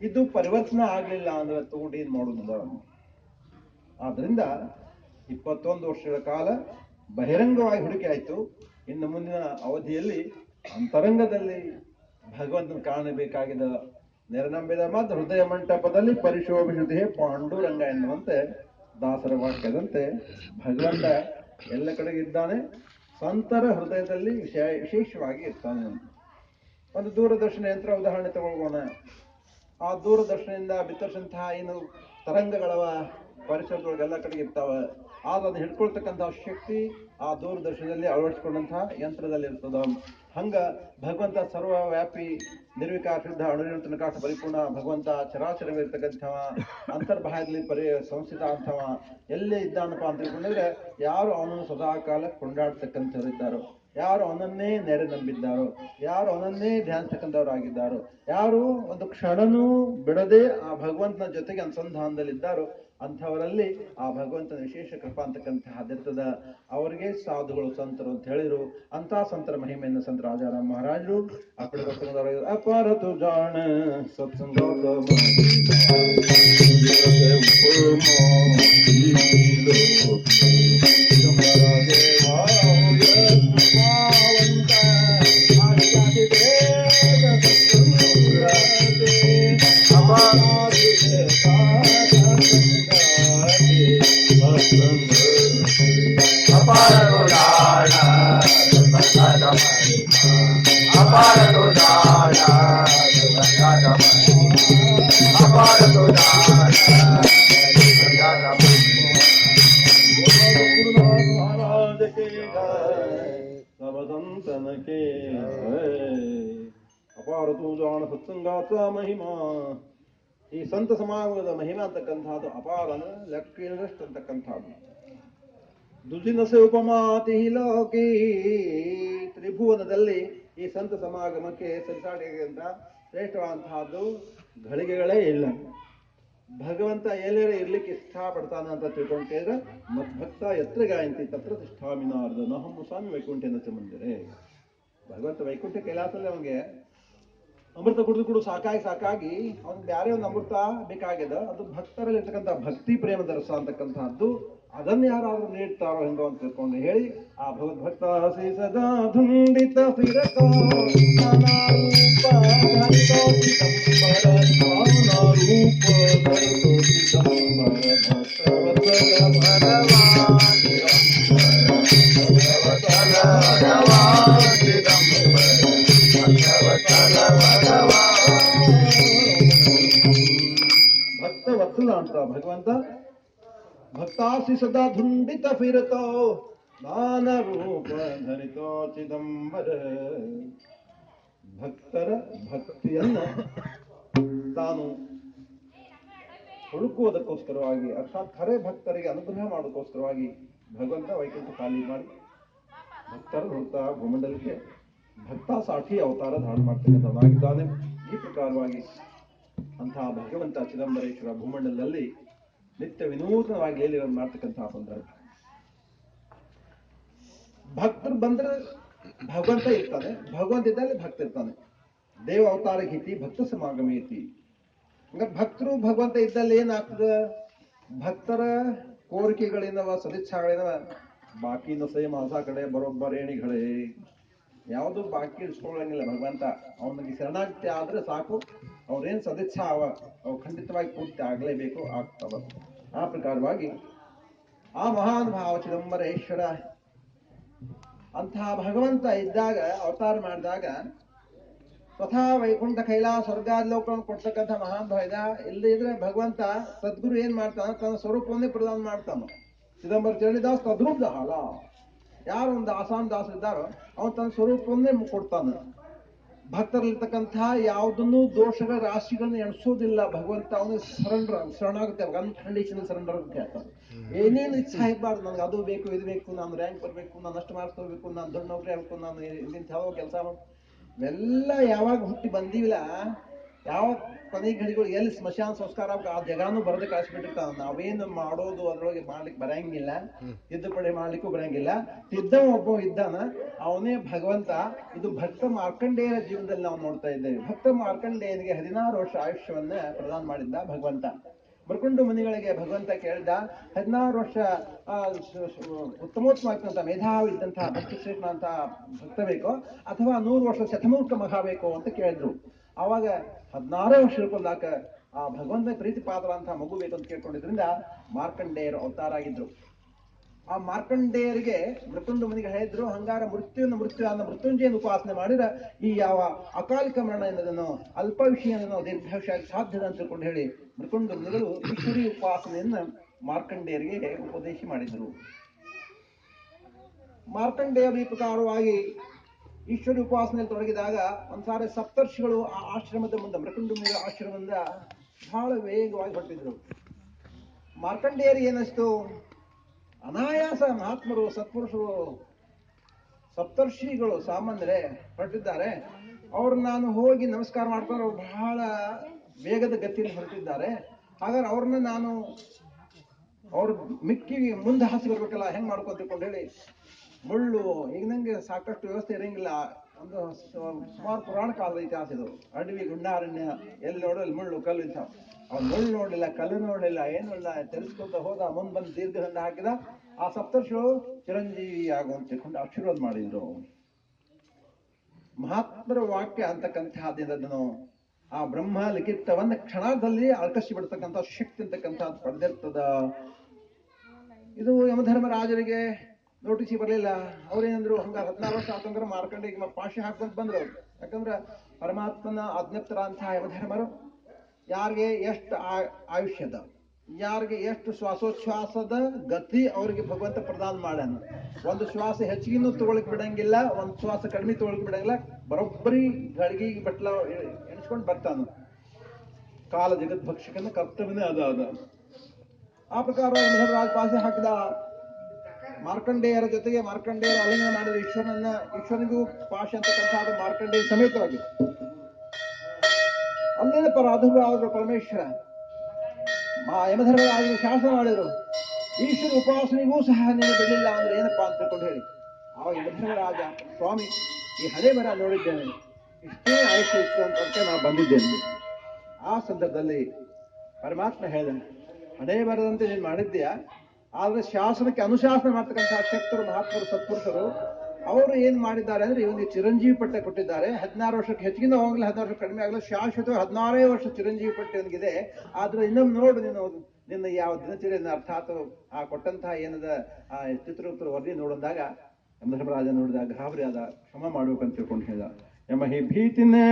ಇದು ಪರಿವರ್ತನೆ ಆಗ್ಲಿಲ್ಲ ಅಂದ್ರೆ ತಗೊಂಡು ಏನ್ ಮಾಡೋದಿಲ್ಲ. ಆದ್ರಿಂದ 21 ವರ್ಷಗಳ ಕಾಲ ಬಹಿರಂಗವಾಗಿ ಹುಡುಕಿ ಆಯ್ತು. ಇನ್ನು ಮುಂದಿನ ಅವಧಿಯಲ್ಲಿ ಅಂತರಂಗದಲ್ಲಿ ಭಗವಂತನ ಕಾಣಬೇಕಾಗಿದ ನೆರನಂಬಿದ ಮಾತ್ರ ಹೃದಯ ಮಂಟಪದಲ್ಲಿ ಪರಿಶೋಭಿಸುತ್ತೆ ಪಾಂಡುರಂಗ ಎನ್ನುವಂತೆ ದಾಸರ ವಾಕ್ಯದಂತೆ ಭಗವಂತ ಎಲ್ಲ ಕಡೆಗೆ ಇದ್ದಾನೆ, ಸಂತರ ಹೃದಯದಲ್ಲಿ ವಿಶೇಷವಾಗಿ ಇರ್ತಾನೆ. ಒಂದು ದೂರದರ್ಶನ ಯಂತ್ರ ಉದಾಹರಣೆ ತಗೊಳ್ಳೋಣ. ಆ ದೂರದರ್ಶನದಿಂದ ಬಿತ್ತರಿಸಂತಹ ಏನು ತರಂಗಗಳವ ಪರಿಸರದೊಳಗೆ ಎಲ್ಲ ಕಡೆಗೆ ಇರ್ತಾವ. ಆದ್ರೆ ಅದನ್ನ ಹಿಡ್ಕೊಳ್ತಕ್ಕಂತಹ ಶಕ್ತಿ ಆ ದೂರದರ್ಶನದಲ್ಲಿ ಅಳವಡಿಸಿಕೊಂಡಂತಹ ಯಂತ್ರದಲ್ಲಿ ಇರ್ತದ. ಹಂಗ ಭಗವಂತ ಸರ್ವವ್ಯಾಪಿ ನಿರ್ವಿಕಾರ ಶುದ್ಧ ಅಣುನಿರ್ಣಕಾಶ ಪರಿಪೂರ್ಣ ಭಗವಂತ ಚರಾಚರವಿರ್ತಕ್ಕಂಥವ, ಅಂತರ್ಬಾಹ್ಯದಲ್ಲಿ ಸಂಸ್ಥಿತ ಅಂಥವ ಎಲ್ಲೇ ಇದ್ದಾನಪ್ಪ ಅಂತ ತಿಳ್ಕೊಂಡ್ರೆ, ಯಾರು ಅವನನ್ನು ಸದಾಕಾಲ ಕೊಂಡಾಡ್ತಕ್ಕಂಥವ್ರು ಇದ್ದಾರೋ, ಯಾರು ಅವನನ್ನೇ ನೆರೆ ನಂಬಿದ್ದಾರೋ, ಯಾರು ಅವನನ್ನೇ ಧ್ಯಾನಿಸ್ತಕ್ಕಂಥವ್ರಾಗಿದ್ದಾರೋ, ಯಾರು ಒಂದು ಕ್ಷಣನೂ ಬಿಡದೆ ಆ ಭಗವಂತನ ಜೊತೆಗೆ ಅನುಸಂಧಾನದಲ್ಲಿದ್ದಾರೋ ಅಂಥವರಲ್ಲಿ ಆ ಭಗವಂತನ ವಿಶೇಷ ಕೃಪಾ ಅಂತಕ್ಕಂತಹದಿರ್ತದ. ಅವರಿಗೆ ಸಾಧುಗಳು ಸಂತರು ಅಂತ ಹೇಳಿದ್ರು. ಅಂತ ಸಂತರ ಮಹಿಮೆಯನ್ನು ಸಂತ ರಾಜಾರಾಮ್ ಮಹಾರಾಜರು ಅಪಾರ ತು ಜಾಣ ಸತ್ಸಂಗ ಅಪಾರ ಅಪಾರ ತುಜಾನ ಗಂಗಾದ ಅಪಾರ ತುಜಾನ ಗಂಗಾದ गुरुनाथ महाराज के सब संतन के ಅಪಾರ ತೂಜಾಣ ಸತ್ಸಂಗಾತ ಮಹಿಮಾ. ಈ ಸಂತ ಸಮಾಗಮದ ಮಹಿಮಾ ಅಂತಕ್ಕಂಥದ್ದು ಅಪಾರ ಅಂದ್ರೆ ಲೆಕ್ಕಿನಷ್ಟು ಅಂತಕ್ಕಂಥದ್ದು. ದುಜಿನಸೆ ಉಪಮಾತಿ ಲೋಕಿ, ತ್ರಿಭುವನದಲ್ಲಿ ಈ ಸಂತ ಸಮಾಗಮಕ್ಕೆ ಸರಿಸಾಟಿಗಿಂತ ಶ್ರೇಷ್ಠವಾದಂತಹದ್ದು ಘಳಿಗೆಗಳೇ ಇಲ್ಲ. ಭಗವಂತ ಎಲ್ಲರ ಇರ್ಲಿಕ್ಕೆ ಇಷ್ಟಪಡ್ತಾನ ಅಂತ ತಿಳ್ಕೊಂಡ್ರೆ ಮದ್ಭಕ್ತ ಎತ್ರ ಗಾಯಂತಿ ತತ್ರ ತಿಷ್ಠಾಮಿನಾರ್ದ ನಹಮ್ಮ ಸ್ವಾಮಿ ವೈಕುಂಠನ ಮಂದಿರೆ. ಭಗವಂತ ವೈಕುಂಠ ಕೈಲಾಸದಲ್ಲಿ ಅವನಿಗೆ ಅಮೃತ ಕುಡಿದು ಸಾಕಾಗಿ ಅವ್ನಿಗೆ ಬೇರೆ ಒಂದು ಅಮೃತ ಬೇಕಾಗ್ಯದ. ಅದು ಭಕ್ತರಲ್ಲಿ ಇರ್ತಕ್ಕಂಥ ಭಕ್ತಿ ಪ್ರೇಮದ ರಸ ಅಂತಕ್ಕಂಥದ್ದು. ಅದನ್ನ ಯಾರಾದ್ರೂ ನೀಡ್ತಾರೋ ಹೆಂಗೋ ಅಂತ ತಿಳ್ಕೊಂಡು ಹೇಳಿ ಆ ಭಗವದ್ಭಕ್ತ ಹಸಿ ಸದಾ ಧುಂಡಿತ ಫಿರತ ಭಕ್ತ ವತ್ಸಲ ಅಂತ ಭಗವಂತ. ಭಕ್ತಾಸಿ ಸದಾ ಧುಂಡಿತ ಫಿರತೋ ನಾನ ರೂಪ ಧರಿತೋ ಚಿದಂಬರ. ಭಕ್ತರ ಭಕ್ತಿಯನ್ನ ತಾನು ಹುಡುಕುವುದಕ್ಕೋಸ್ಕರವಾಗಿ, ಅರ್ಥಾತ್ ಖರೆ ಭಕ್ತರಿಗೆ ಅನುಗ್ರಹ ಮಾಡೋದಕ್ಕೋಸ್ಕರವಾಗಿ ಭಗವಂತ ವೈಕುಂಠ ಖಾಲಿ ಮಾಡಿ ಭಕ್ತರ ಹುಡುಕ್ತಾ ಭೂಮಂಡಲಕ್ಕೆ ಭಕ್ತಾಸಾಠಿ ಅವತಾರ ಧಾರಣ ಮಾಡ್ತಕ್ಕಂಥದ್ದಾಗಿದ್ದಾನೆ. ಈ ಪ್ರಕಾರವಾಗಿ ಅಂತಹ ಭಗವಂತ ಚಿದಂಬರೇಶ್ವರ ಭೂಮಂಡಲದಲ್ಲಿ ನಿತ್ಯ ವಿನೂತನವಾಗಿ ಲೀಲೆಗಳನ್ನು ಮಾಡ್ತಕ್ಕಂತಹ ಸಂದರ್ಭ. ಭಕ್ತರು ಬಂದ್ರೆ ಭಗವಂತ ಇರ್ತಾನೆ, ಭಗವಂತ ಇದ್ದಲ್ಲಿ ಭಕ್ತ ಇರ್ತಾನೆ. ದೇವ ಅವತಾರ ಗೀತಿ ಭಕ್ತ ಸಮಾಗಮ ಐತಿ. ಹಂಗ ಭಕ್ತರು ಭಗವಂತ ಇದ್ದಲ್ಲಿ ಏನಾಗ್ತದ, ಭಕ್ತರ ಕೋರಿಕೆಗಳಿಂದವ ಸದಿಚ್ಛಾಗಳಿಂದವ ಬಾಕಿನ ಸೈ ಮಾಸ ಕಡೆ ಬರೋಬ್ಬರೇಣಿಗಳೇ ಯಾವುದು ಬಾಕಿ ಇಡ್ಸ್ಕೊಳ್ಳಂಗಿಲ್ಲ ಭಗವಂತ. ಅವನಿಗೆ ಶರಣಾಗತಿ ಆದ್ರೆ ಸಾಕು, ಅವ್ರೇನ್ ಸದಿಚ್ಛಾ ಅವು ಖಂಡಿತವಾಗಿ ಪೂರ್ತಿ ಆಗ್ಲೇಬೇಕು, ಆಗ್ತವ. ಆ ಪ್ರಕಾರವಾಗಿ ಆ ಮಹಾನ್ ಭಾವ ಚಿದಂಬರೇಶ್ವರ ಅಂತಹ ಭಗವಂತ ಇದ್ದಾಗ, ಅವತಾರ ಮಾಡಿದಾಗ ಸ್ವತಃ ವೈಕುಂಠ ಕೈಲಾಸ ಸ್ವರ್ಗಾದ ಲೋಕವನ್ನು ಕೊಡ್ತಕ್ಕಂಥ ಮಹಾನ್ ಭಾವ ಇದ. ಇಲ್ಲದಿದ್ರೆ ಭಗವಂತ ಸದ್ಗುರು ಏನ್ ಮಾಡ್ತಾನ, ತನ್ನ ಸ್ವರೂಪವನ್ನೇ ಪ್ರದಾನ ಮಾಡ್ತಾನ. ಚಿದಂಬರ ಚರಣಿದಾಸ್ ತದ್ರೂಪ ಹಾಲ. ಯಾರು ಒಂದು ಆಸಾನ್ ದಾಸ ಇದ್ದಾರೋ ಅವನು ತನ್ನ ಸ್ವರೂಪವನ್ನೇ ಕೊಡ್ತಾನ. ಭಕ್ತರಲ್ಲಿರ್ತಕ್ಕಂಥ ಯಾವುದನ್ನು ದೋಷಗಳ ರಾಶಿಗಳನ್ನ ಎಣಿಸೋದಿಲ್ಲ ಭಗವಂತ. ಅವನು ಶರಣಾಗುತ್ತೆ, ಅನ್ಕಂಡೀಷನ್ ಸರೆಂಡರ್ ಅಂತ ಹೇಳ್ತಾನೆ. ಏನೇನು ಇಚ್ಛೆ ಇರಬಾರ್ದು, ನನಗೆ ಅದು ಬೇಕು, ಇದು ಬೇಕು, ನಾನು ರ್ಯಾಂಕ್ ಬರಬೇಕು, ನಾನು ಅಷ್ಟು ಮಾರ್ಕ್ಸ್ ತಗೋಬೇಕು, ನಾನು ದೊಡ್ಡ ನೌಕರಿ ಆಗಬೇಕು, ನಾನು ಇಂಥ ಯಾವ ಕೆಲಸ ಇವೆಲ್ಲ ಯಾವಾಗ ಹುಟ್ಟಿ ಬಂದೀವಿಲ್ಲ, ಯಾವ ಕೊನೆ ಘಡಿಗಳು ಎಲ್ಲಿ ಸ್ಮಶಾನ ಸಂಸ್ಕಾರ ಆ ಜಗಾನು ಬರದೆ ಕಳಿಸ್ಬಿಟ್ಟಿರ್ತಾವ. ನಾವೇನು ಮಾಡೋದು ಅದ್ರೊಳಗೆ ಮಾಡ್ಲಿಕ್ಕೆ ಬರಂಗಿಲ್ಲ, ತಿದ್ದುಪಡಿ ಮಾಡ್ಲಿಕ್ಕೂ ಬರಂಗಿಲ್ಲ. ತಿದ್ದವ ಒಬ್ಬ ಇದ್ದಾನ, ಅವನೇ ಭಗವಂತ. ಇದು ಭಕ್ತ ಮಾರ್ಕಂಡೇಯರ ಜೀವನದಲ್ಲಿ ನಾವು ನೋಡ್ತಾ ಇದ್ದೇವೆ. ಭಕ್ತ ಮಾರ್ಕಂಡೇಯನಿಗೆ 16 ವರ್ಷ ಆಯುಷ್ಯವನ್ನ ಪ್ರದಾನ ಮಾಡಿದ್ದ ಭಗವಂತ. ಬರ್ಕೊಂಡು ಮುನಿಗಳಿಗೆ ಭಗವಂತ ಕೇಳಿದ, 16 ವರ್ಷ ಉತ್ತಮೋತ್ತಮ ಆಗ್ತಂತ ಮೇಧಾವಿ ಇದ್ದಂತಹ ಭಕ್ತಿ ಶ್ರೇಷ್ಠ ಅಂತ ಭಕ್ತ ಬೇಕೋ ಅಥವಾ 100 ವರ್ಷ ಶತಮೂರ್ಖ ಮಹಾ ಬೇಕೋ ಅಂತ ಕೇಳಿದ್ರು. ಆವಾಗ 16 ವರ್ಷ ಇರ್ಕೊಂಡಾಕ ಆ ಭಗವಂತ ಪ್ರೀತಿ ಪಾತ್ರ ಅಂತ ಮಗು ಬೇಕಂತ ಕೇಳ್ಕೊಂಡಿದ್ರಿಂದ ಮಾರ್ಕಂಡೇಯರು ಅವತಾರ ಆಗಿದ್ರು. ಆ ಮಾರ್ಕಂಡೇಯರಿಗೆ ಮೃತ್ಯುಂಡು ಮುನಿಗೆ ಹೇಳಿದ್ರು, ಹಂಗಾರ ಮೃತ್ಯುಂಜಯನ ಉಪಾಸನೆ ಮಾಡಿದ್ರೆ ಈ ಯಾವ ಅಕಾಲಿಕ ಮರಣ ಎನ್ನೋದನ್ನು ಅಲ್ಪಾಯುಷಿಯನ್ನು ದೀರ್ಘಾಯುಷ ಸಾಧ್ಯದ ಅಂತ ತಿಳ್ಕೊಂಡು ಹೇಳಿ ಮೃತ್ಯುಂಡು ಮುನಿಗಳು ಈಶ್ವರಿ ಉಪಾಸನೆಯನ್ನ ಮಾರ್ಕಂಡೇಯರಿಗೆ ಉಪದೇಶ ಮಾಡಿದ್ರು. ಮಾರ್ಕಂಡೇಯರು ಈ ಪ್ರಕಾರವಾಗಿ ಈಶ್ವರಿ ಉಪಾಸನೆಯಲ್ಲಿ ತೊಡಗಿದಾಗ ಒಂದ್ಸಾರಿ ಸಪ್ತರ್ಷಿಗಳು ಆ ಆಶ್ರಮದ ಮುಂದೆ, ಮೃತ್ಯುಂಡು ಮುನಿಗಳ ಆಶ್ರಮದಿಂದ ಬಹಳ ವೇಗವಾಗಿ ಹೊರಟಿದ್ರು. ಮಾರ್ಕಂಡೇಯರಿಗೆ ಏನಿಸ್ತು, ಅನಾಯಾಸ ಮಹಾತ್ಮರು ಸತ್ಪುರುಷರು ಸಪ್ತರ್ಷಿಗಳು ಸಾಮಾನ್ಯರೇ ಹೊರಟಿದ್ದಾರೆ, ಅವ್ರು ನಾನು ಹೋಗಿ ನಮಸ್ಕಾರ ಮಾಡ್ಕೊಂಡು ಅವ್ರು ಬಹಳ ವೇಗದ ಗತಿಯಲ್ಲಿ ಹೊರಟಿದ್ದಾರೆ. ಹಾಗಾದ್ರೆ ಅವ್ರನ್ನ ನಾನು ಅವ್ರ ಮಿಕ್ಕಿ ಮುಂದೆ ಹಾಸಿ ಬರ್ಬೇಕಲ್ಲ, ಹೆಂಗ್ ಮಾಡ್ಕೊಂತಿಕೊಂಡು ಹೇಳಿ ಮುಳ್ಳು, ಈಗ ನಂಗೆ ಸಾಕಷ್ಟು ವ್ಯವಸ್ಥೆ ಇರಂಗಿಲ್ಲ. ಒಂದು ಸುಮಾರು ಪುರಾಣ ಕಾಲದ ಇತಿಹಾಸ ಇದು. ಅಡವಿ ಗುಂಡಾರಣ್ಯ ಎಲ್ಲಿ ನೋಡಲ್ಲಿ ಮುಳ್ಳು ಕಲ್ಲು ಇಂಥ. ಅವ್ನು ಮುಳ್ಳು ನೋಡಿಲ್ಲ, ಕಲ್ಲು ನೋಡಿಲ್ಲ, ಏನೂ ಇಲ್ಲ, ತೆರೆಸ್ಕೊಂತ ಹೋದ. ಮುಂದೆ ಬಂದು ದೀರ್ಘದಂಡ ಹಾಕಿದ. ಆ ಸಪ್ತರ್ಷಿಗಳು ಚಿರಂಜೀವಿ ಆಗುವಂತ ತಿಳ್ಕೊಂಡು ಆಶೀರ್ವಾದ ಮಾಡಿದ್ರು. ಮಹಾತ್ಮರ ವಾಕ್ಯ ಅಂತಕ್ಕಂಥದ್ದನ್ನು ಆ ಬ್ರಹ್ಮ ಲಿಖಿತವನ್ನ ಕ್ಷಣದಲ್ಲಿ ಆಕರ್ಷಿ ಬಿಡ್ತಕ್ಕಂಥ ಶಕ್ತಿ ಅಂತಕ್ಕಂಥದ್ದು ಪಡೆದಿರ್ತದ. ಇದು ಯಮಧರ್ಮರಾಜರಿಗೆ ನೋಟಿಸಿ ಬರಲಿಲ್ಲ. ಅವ್ರೇನಂದ್ರು ಹಂಗಾರೆ 16 ವರ್ಷ ಆತಂದ್ರೆ ಮಾರ್ಕಂಡಿಗೆ ಪಾಶಿ ಹಾಕ್ಕೊಂತ ಬಂದ್ರು ಅವ್ರು. ಯಾಕಂದ್ರೆ ಪರಮಾತ್ಮನ ಆಜ್ಞಪ್ತರ ಅಂತ ಯಮಧರ್ಮರು ಯಾರಿಗೆ ಎಷ್ಟು ಆಯುಷ್ಯದ, ಯಾರಿಗೆ ಎಷ್ಟು ಶ್ವಾಸೋಚ್ಛ್ವಾಸದ ಗತಿ ಅವ್ರಿಗೆ ಭಗವಂತ ಪ್ರದಾನ ಮಾಡ್ಯಾನ. ಒಂದು ಶ್ವಾಸ ಹೆಚ್ಚಿಗಿನೂ ತಗೊಳಕ್ ಬಿಡಂಗಿಲ್ಲ, ಒಂದು ಶ್ವಾಸ ಕಡಿಮೆ ತಗೊಳಕ್ ಬಿಡಂಗಿಲ್ಲ. ಬರೋಬ್ಬರಿ ಗಳಿಗೆ ಬಟ್ಲ ಎಣಿಸ್ಕೊಂಡು ಬರ್ತಾನ. ಕಾಲ ಜಗದ್ಭಕ್ಷಕನ ಕರ್ತವ್ಯನೇ ಅದ. ಆ ಪ್ರಕಾರ ಯಮಧರ್ಮರಾಜ ಪಾಶಿ ಹಾಕಿದ. ಮಾರ್ಕಂಡೇಯರ ಜೊತೆಗೆ ಮಾರ್ಕಂಡೇಯರ ಆಲಿಂಗನ ಮಾಡಿದ ಈಶ್ವರನಿಗೂ ಪಾಶಿ ಅಂತಕ್ಕಂಥ ಮಾರ್ಕಂಡೇಯ ಸಮೇತವಾಗಿ ಅಲ್ಲೇನ ಆದರು ಪರಮೇಶ್ವರ. ಯಮಧರ್ಮರಾಜನಿಗೆ ಶಾಸನ ಮಾಡಿದ್ರು, ಈಶ್ವರ ಉಪಾಸನೆಗೂ ಸಹ ನೀನು ಬಿಡಲಿಲ್ಲ ಅಂದ್ರೆ ಏನಪ್ಪಾ ಅಂತ ತಿಳ್ಕೊಂಡು ಹೇಳಿ. ಆವಾಗ ಯಮಧರ್ಮರಾಜ, ಸ್ವಾಮಿ ಈ ಹಣೆ ಬರ ನೋಡಿದ್ದೇನೆ, ಇಷ್ಟೇ ಆಯುಷ್ಯ ಇತ್ತು ಅಂತ ನಾನು ಬಂದಿದ್ದೇನೆ. ಆ ಸಂದರ್ಭದಲ್ಲಿ ಪರಮಾತ್ಮ ಹೇಳಿದ, ಹಣೆ ಬರದಂತೆ ನೀನು ಮಾಡಿದ್ದೀಯಾ, ಆದ್ರೆ ಶಾಸನಕ್ಕೆ ಅನುಶಾಸನ ಮಾಡ್ತಕ್ಕಂತಹ ಶಕ್ತರು, ಮಹಾತ್ಮರು, ಸತ್ಪುರುಷರು ಅವರು ಏನ್ ಮಾಡಿದ್ದಾರೆ ಅಂದ್ರೆ ಇವನಿಗೆ ಚಿರಂಜೀವಿ ಪಟ್ಟ ಕೊಟ್ಟಿದ್ದಾರೆ. 16 ವರ್ಷಕ್ಕೆ ಹೆಚ್ಚಿಗಿನ ಹೋಗ್ಲಿಲ್ಲ, 16 ವರ್ಷ ಕಡಿಮೆ ಆಗಲ್ಲ, ಶಾಶ್ವತ 16 ವರ್ಷ ಚಿರಂಜೀವಿ ಪಟ್ಟ ಇವನಿಗಿದೆ. ಆದ್ರೆ ಇನ್ನೊಮ್ಮೆ ನೋಡು ನೀನು ನಿನ್ನ ಯಾವ ದಿನಚರಿಯನ್ನು ಅರ್ಥಾತ್ ಆ ಕೊಟ್ಟಂತಹ ಏನದ ಆ ಚಿತ್ರಗುಪ್ತರ ವರದಿ ನೋಡಿದಾಗ ಯಮಧರ್ಮರಾಜ ನೋಡಿದಾಗ ಗಾಬರಿ ಆದ. ಕ್ಷಮ ಮಾಡ್ಬೇಕಂತ ತಿಳ್ಕೊಂಡು ಹೇಳಿದ, ಯಮ ಹಿ ಭೀತಿನೇ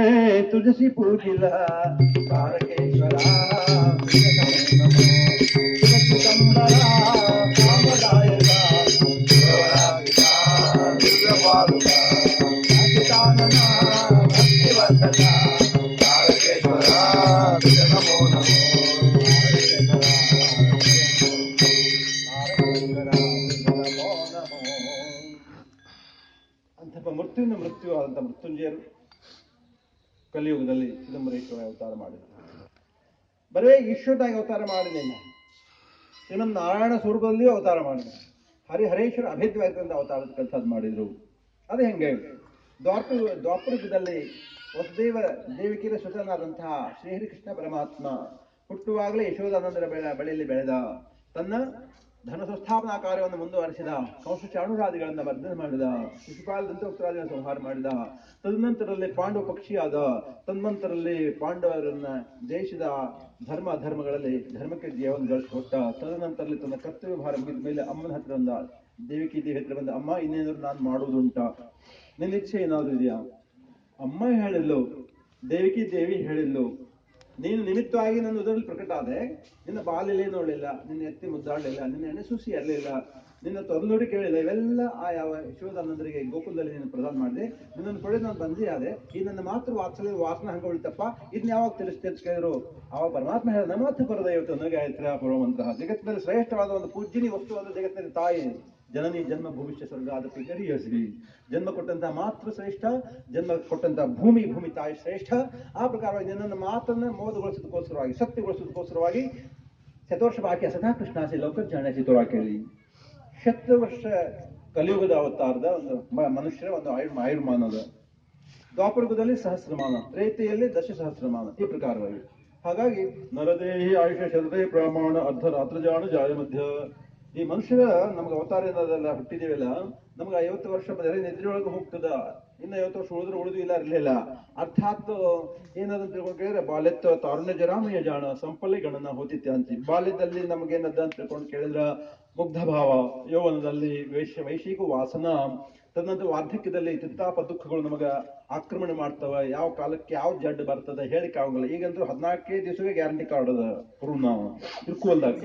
ತುಜಸಿ ಪೂಜಿಲ ತಾರಕೇಶ್ವರ ಅಂಥ ಮೃತ್ಯುವಾದಂಥ ಮೃತ್ಯುಂಜಯರು ಕಲಿಯುಗದಲ್ಲಿ ಚಿದಂಬರೇಶ್ವರ ಅವತಾರ ಮಾಡಿದರು. ಬರೇ ಈಶ್ವರನಾಗಿ ಅವತಾರ ಮಾಡಲಿಲ್ಲ, ಶ್ರೀಮನ್ ನಾರಾಯಣ ಸ್ವರೂಪದಲ್ಲಿಯೂ ಅವತಾರ ಮಾಡಿದರು. ಹರೇಶ್ವರ ಅಭೇದ್ಯವಾದಂಥ ಅವತಾರದ ಕೆಲಸದ ಮಾಡಿದ್ರು. ಅದು ಹೆಂಗೆ ದ್ವಾಪರಯುಗದಲ್ಲಿ ವಸುದೇವ ದೇವಿಕಿರ ಸುತನಾದಂತಹ ಶ್ರೀಹರಿಕೃಷ್ಣ ಪರಮಾತ್ಮ ಹುಟ್ಟುವಾಗಲೇ ಯಶೋಧಾನಂದರ ಬಳಿಯಲ್ಲಿ ಬೆಳೆದ, ತನ್ನ ಧನ ಸಂಸ್ಥಾಪನಾ ಕಾರ್ಯವನ್ನು ಮುಂದುವರಿಸಿದ, ಕಂಸ ಚಾಣೂರಾದಿಗಳನ್ನ ಮರ್ದನ ಮಾಡಿದ, ಶಿಶುಪಾಲ ದಂತವಕ್ರಾದಿಗಳನ್ನು ಸಂಹಾರ ಮಾಡಿದ. ತದನಂತರದಲ್ಲಿ ಪಾಂಡವ ಪಕ್ಷಿಯಾದ, ತನ್ಮಂತರಲ್ಲಿ ಪಾಂಡವರನ್ನ ಜಯಿಸಿದ, ಧರ್ಮಗಳಲ್ಲಿ ಧರ್ಮಕ್ಕೆ ಜೀವನ ಗಳಿಸಿಕೊಟ್ಟ. ತದನಂತರದಲ್ಲಿ ತನ್ನ ಕರ್ತವ್ಯ ಭಾರ ಮುಗಿದ ಮೇಲೆ ಅಮ್ಮನ ಹತ್ರ ಬಂದ, ದೇವಿಕಿ ದೇವಿ ಹತ್ರ ಬಂದ, ಅಮ್ಮ ಇನ್ನೇನಾದ್ರು ನಾನು ಮಾಡುವುದುಂಟ, ನಿನ್ನ ಇಚ್ಛೆ ಏನಾದ್ರು ಇದೆಯಾ? ಅಮ್ಮ ಹೇಳಿಲ್ಲು, ದೇವಿಕಿ ದೇವಿ ಹೇಳಿಲ್ಲು, ನೀನು ನಿಮಿತ್ತವಾಗಿ ನನ್ನ ಉದರಲ್ಲಿ ಪ್ರಕಟ ಆದೆ, ನಿನ್ನ ಬಾಲ್ಯಲೇ ನೋಡಲಿಲ್ಲ, ನಿನ್ನ ಎತ್ತಿ ಮುದ್ದಾಡಲಿಲ್ಲ, ನಿನ್ನ ಎಣ್ಣೆ ಸುಸಿ ಇರಲಿಲ್ಲ, ನಿನ್ನ ತೊದಲುಡಿ ಕೇಳಿಲ್ಲ. ಇವೆಲ್ಲ ಆ ಯಾವ ಯಶೋಧಾನಂದರಿಗೆ ಗೋಕುಲದಲ್ಲಿ ನೀನು ಪ್ರದಾನ ಮಾಡಿದೆ, ನಿನ್ನನ್ನು ಪಡೆದು ನಾನು ಬಂದೇ ಆದೆ. ಈ ನನ್ನ ಮಾತೃ ವಾತ್ಸಲ್ಯದ ವಾಸನ ಹಂಗ ಉಳಿತಪ್ಪ, ಇದನ್ನ ಯಾವಾಗ ತಿಳಿಸ್ಕೇಳಿದ್ರು? ಆವಾಗ ಪರಮಾತ್ಮ ಹೇಳಿದ, ನಮತ್ತು ಪರದೈವತ್ತು ನಗಾಯತ್ರ ಪರಮಂತ್ರ. ಜಗತ್ತಿನಲ್ಲಿ ಶ್ರೇಷ್ಠವಾದ ಒಂದು ಪೂಜ್ಯನಿ ವಸ್ತುವಾದ ಜಗತ್ತಿನಲ್ಲಿ ತಾಯಿ ಜನನಿ ಜನ್ಮ ಭವಿಷ್ಯ ಸ್ವರ್ಗ ಅದಕ್ಕೆ ಗರಿಯಸ್ರಿ. ಜನ್ಮ ಕೊಟ್ಟಂತಹ ಮಾತೃ ಶ್ರೇಷ್ಠ, ಜನ್ಮ ಕೊಟ್ಟಂತಹ ಭೂಮಿ ತಾಯಿ ಶ್ರೇಷ್ಠ. ಆ ಪ್ರಕಾರವಾಗಿ ನಿನ್ನನ್ನು ಮಾತನ್ನ ಮೋದಗೊಳಿಸೋದಕ್ಕೋಸ್ಕರವಾಗಿ, ಸತ್ಯಗೊಳಿಸೋದಕ್ಕೋಸ್ಕರವಾಗಿ ಶತವರ್ಷ ಬಾಕಿ ಸದಾ ಕೃಷ್ಣಾಸಿ ಲೋಕ ಜಾಣಸಿ ತೋರಾಕೇಳಿ. ಶತವರ್ಷ ಕಲಿಯುಗದ ಅವತಾರದ ಒಂದು ಮನುಷ್ಯರ ಒಂದು ಆಯುರ್ಮಾನದ. ದ್ವಾಪರಯುಗದಲ್ಲಿ ಸಹಸ್ರಮಾನ, ತ್ರೇತೆಯಲ್ಲಿ ದಶಸಹಸ್ರಮಾನ, ಈ ಪ್ರಕಾರವಾಗಿ. ಹಾಗಾಗಿ ನರದೇಹಿ ಆಯುಷ ಶರದೇ ಪ್ರಮಾಣ ಅರ್ಧ ರಾತ್ರಜಾಣ ಜಾಯ ಮಧ್ಯ. ಈ ಮನುಷ್ಯರ ನಮ್ಗೆ ಅವತಾರ ಏನದೆಲ್ಲ ಹುಟ್ಟಿದೇವಲ್ಲ, ನಮ್ಗೆ 50 ವರ್ಷ ನಿದ್ರೆಯೊಳಗೆ ಹೋಗ್ತದ, ಇನ್ನು 50 ವರ್ಷ ಉಳಿದು ಇರಲಿಲ್ಲ. ಅರ್ಥಾತ್ ಏನದಂತ ತಿಳ್ಕೊಂಡು ಕೇಳಿದ್ರೆ, ಬಾಲ್ಯತ್ವ ತಾರುಣ್ಯ ಜರಾಮಯ ಜಾಣ ಸಂಪಲ್ಲಿ ಗಣನ ಹೋತಿತ್ಯ ಅಂತಿ. ಬಾಲ್ಯದಲ್ಲಿ ನಮ್ಗೇನದ ಅಂತ ತಿಳ್ಕೊಂಡು ಕೇಳಿದ್ರ ಮುಗ್ಧ ಭಾವ, ಯೌವನದಲ್ಲಿ ವೈಶಿಕ ವಾಸನ, ತದನಂತರ ವಾರ್ಧಕ್ಯದಲ್ಲಿ ತಿತ್ತಾಪ ದುಃಖಗಳು ನಮಗ ಆಕ್ರಮಣ ಮಾಡ್ತವ. ಯಾವ ಕಾಲಕ್ಕೆ ಯಾವ ಜಡ್ ಬರ್ತದ ಹೇಳಿಕ್ ಆಗಲ್ಲ. ಈಗಂತೂ 14 ದಿವಸವೇ ಗ್ಯಾರಂಟಿ ಕಾರ್ಡ್ ಅದ ನಾವು ತಿಳ್ಕೊಲ್ದಾಗ.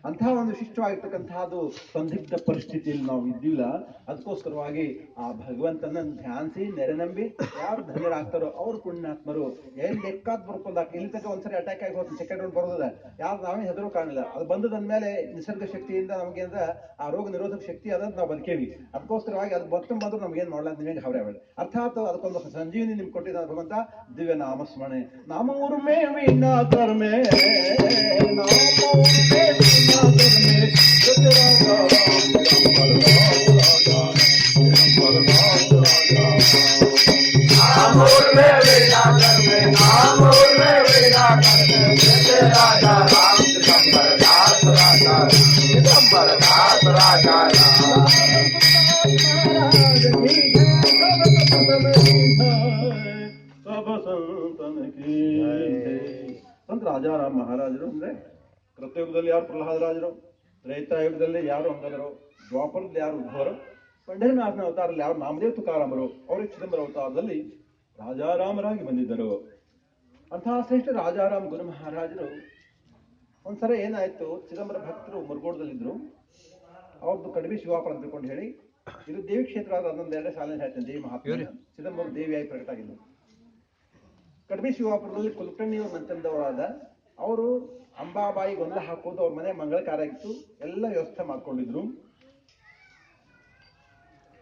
ಅಂತಹ ಒಂದು ವಿಶಿಷ್ಟವಾಗಿರ್ತಕ್ಕಂಥದ್ದು ಸಂದಿಗ್ಧ ಪರಿಸ್ಥಿತಿಯಲ್ಲಿ ನಾವು ಇದ್ದಿಲ್ಲ. ಅದಕ್ಕೋಸ್ಕರವಾಗಿ ಆ ಭಗವಂತನ ಧ್ಯಾನಿಸಿ ನೆರೆನಂಬಿ ಯಾರು ಧನ್ಯರಾಗ್ತಾರೋ ಅವ್ರು ಪುಣ್ಯಾತ್ಮರು. ಏನ್ ಲೆಕ್ಕಾದ್ ಬರ್ಕೊಲ್ದಾಕ. ಇಲ್ಲಿ ತನಕ ಒಂದ್ಸರಿ ಅಟ್ಯಾಕ್ ಆಗಿ ಹೋದ, ಸೆಕೆಂಡ್ ರೌಂಡ್ ಬರೋದ, ಯಾರು ನಾವೇ ಹೆದರು ಕಾಣಿಲ್ಲ. ಅದು ಬಂದದಂದ್ಮೇಲೆ ನಿಸರ್ಗ ಶಕ್ತಿಯಿಂದ ನಮಗೆ ಆ ರೋಗ ನಿರೋಧಕ ಶಕ್ತಿ ಅದಂತ ನಾವು ಬದುಕೇವಿ. ಅದಕ್ಕೋಸ್ಕರವಾಗಿ ಅದು ಬಂದ್ರು ನಮ್ಗೇನ್ ಮಾಡಲ್ಲ ಅಂತ ನಿಮಗೆ ಹವರೆ ಬೇಡ. ಅರ್ಥಾತ್ ಅದಕ್ಕೊಂದು ಸಂಜೀವಿನಿ ನಿಮ್ಗೆ ಕೊಟ್ಟಿದ್ದ ಭಗವಂತ ದಿವ್ಯ ನಾಮಸ್ಮರಣೆ. ನಾಮೂರ್ಮೇ ವೀಣಾಧರ್ಮೇ ಸಂತ ರಾಜಾರಾಮ್ ಮಹಾರಾಜರು ಅಂದ್ರೆ ಕೃತಯುಗದಲ್ಲಿ ಯಾರು ಪ್ರಹ್ಲಾದರಾಜರು, ತ್ರೇತಾಯುಗದಲ್ಲಿ ಯಾರು ಅಂಗದರು, ದ್ವಾಪರದಲ್ಲಿ ಯಾರು ಉದ್ಭವರು, ಪಂಡರಿನಾಥನ ಅವತಾರದಲ್ಲಿ ಯಾರು ನಾಮದೇವ್ ತುಕಾರಾಮರು, ಅವರಿಗೆ ಚಿದಂಬರ ಅವತಾರದಲ್ಲಿ ರಾಜಾರಾಮರಾಗಿ ಬಂದಿದ್ದರು. ಅಂತಹ ಶ್ರೇಷ್ಠ ರಾಜಾರಾಮ್ ಗುರು ಮಹಾರಾಜರು ಒಂದ್ಸಲ ಏನಾಯ್ತು, ಚಿದಂಬರ ಭಕ್ತರು ಮುರುಗೋಡದಲ್ಲಿದ್ರು. ಅವ್ರದ್ದು ಕಡಿಮೆ ಶಿವಾಪುರ ಅಂತ ತಿಳ್ಕೊಂಡು ಹೇಳಿ, ಇದು ದೇವಿ ಕ್ಷೇತ್ರ ಆದ ಅದೊಂದೆರಡೇ ಸಾಲಿನ ಹೇಳ್ತೇನೆ. ದೇವಿ ಮಹಾತ್ಮ ಚಿದಂಬರ ದೇವಿಯಾಗಿ ಪ್ರಕಟ ಆಗಿದ್ದು ಕಡಿಮೆ ಶಿವಾಪುರದಲ್ಲಿ ಕುಲಕರ್ಣಿಯವ್ರ ಮಂಚಂದವರಾದ ಅವರು ಅಂಬಾಬಾಯಿ ಗೊಂದಲ ಹಾಕೋದು ಅವ್ರ ಮನೆ ಮಂಗಳ ಕಾರ್ಯ ಆಗಿತ್ತು. ಎಲ್ಲ ವ್ಯವಸ್ಥೆ ಮಾಡ್ಕೊಂಡಿದ್ರು.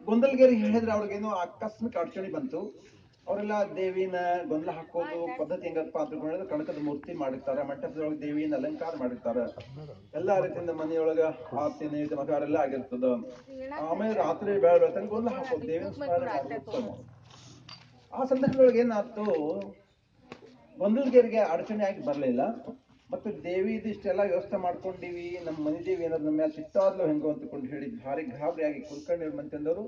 ಗೊಂದಲ್ಗೇರಿ ಹೇಳಿದ್ರೆ ಅವ್ರಿಗೇನೋ ಆಕಸ್ಮಿಕ ಅಡಚಣೆ ಬಂತು. ಅವರೆಲ್ಲ ದೇವಿನ ಗೊಂದಲ ಹಾಕೋದು ಪದ್ಧತಿ ಹೆಂಗಪ್ಪ ಅಂತ ಹೇಳಿದ್ರೆ ಕಣಕದ ಮೂರ್ತಿ ಮಾಡಿರ್ತಾರೆ, ಮಂಟಪದೊಳಗೆ ದೇವಿನ ಅಲಂಕಾರ ಮಾಡಿರ್ತಾರೆ, ಎಲ್ಲಾ ರೀತಿಯಿಂದ ಮನೆಯೊಳಗ ಆರ್ತಿ ನೈವೇದ್ಯ ಮಗಾರೆಲ್ಲ ಆಗಿರ್ತದ. ಆಮೇಲೆ ರಾತ್ರಿ ಬೆಳಗ್ಗೆ ಗೊಂದಲ ಹಾಕೋದು ದೇವಿನ ಸ್ಮರಣೆ ಮಾಡ್ತಾರೆ. ಆ ಸಂದರ್ಭದೊಳಗೆ ಏನಾಯ್ತು, ಗೊಂದಲ್ಗೇರಿಗೆ ಅಡಚಣೆ ಆಗಿ ಬರಲಿಲ್ಲ. ಮತ್ತೆ ದೇವಿ ಇದಿಷ್ಟೆಲ್ಲ ವ್ಯವಸ್ಥೆ ಮಾಡ್ಕೊಂಡಿವಿ, ನಮ್ಮ ಮನೆ ದೇವಿ ಏನಾದ್ರು ನಮ್ಮ ಮೇಲೆ ಸಿಟ್ಟಾದ್ಲು ಹೆಂಗೋ ಅಂತಕೊಂಡು ಹೇಳಿ ಭಾರಿ ಗಾಬರಿಯಾಗಿ ಕುಲಕರ್ಣಿ ಮಂತಂದವರು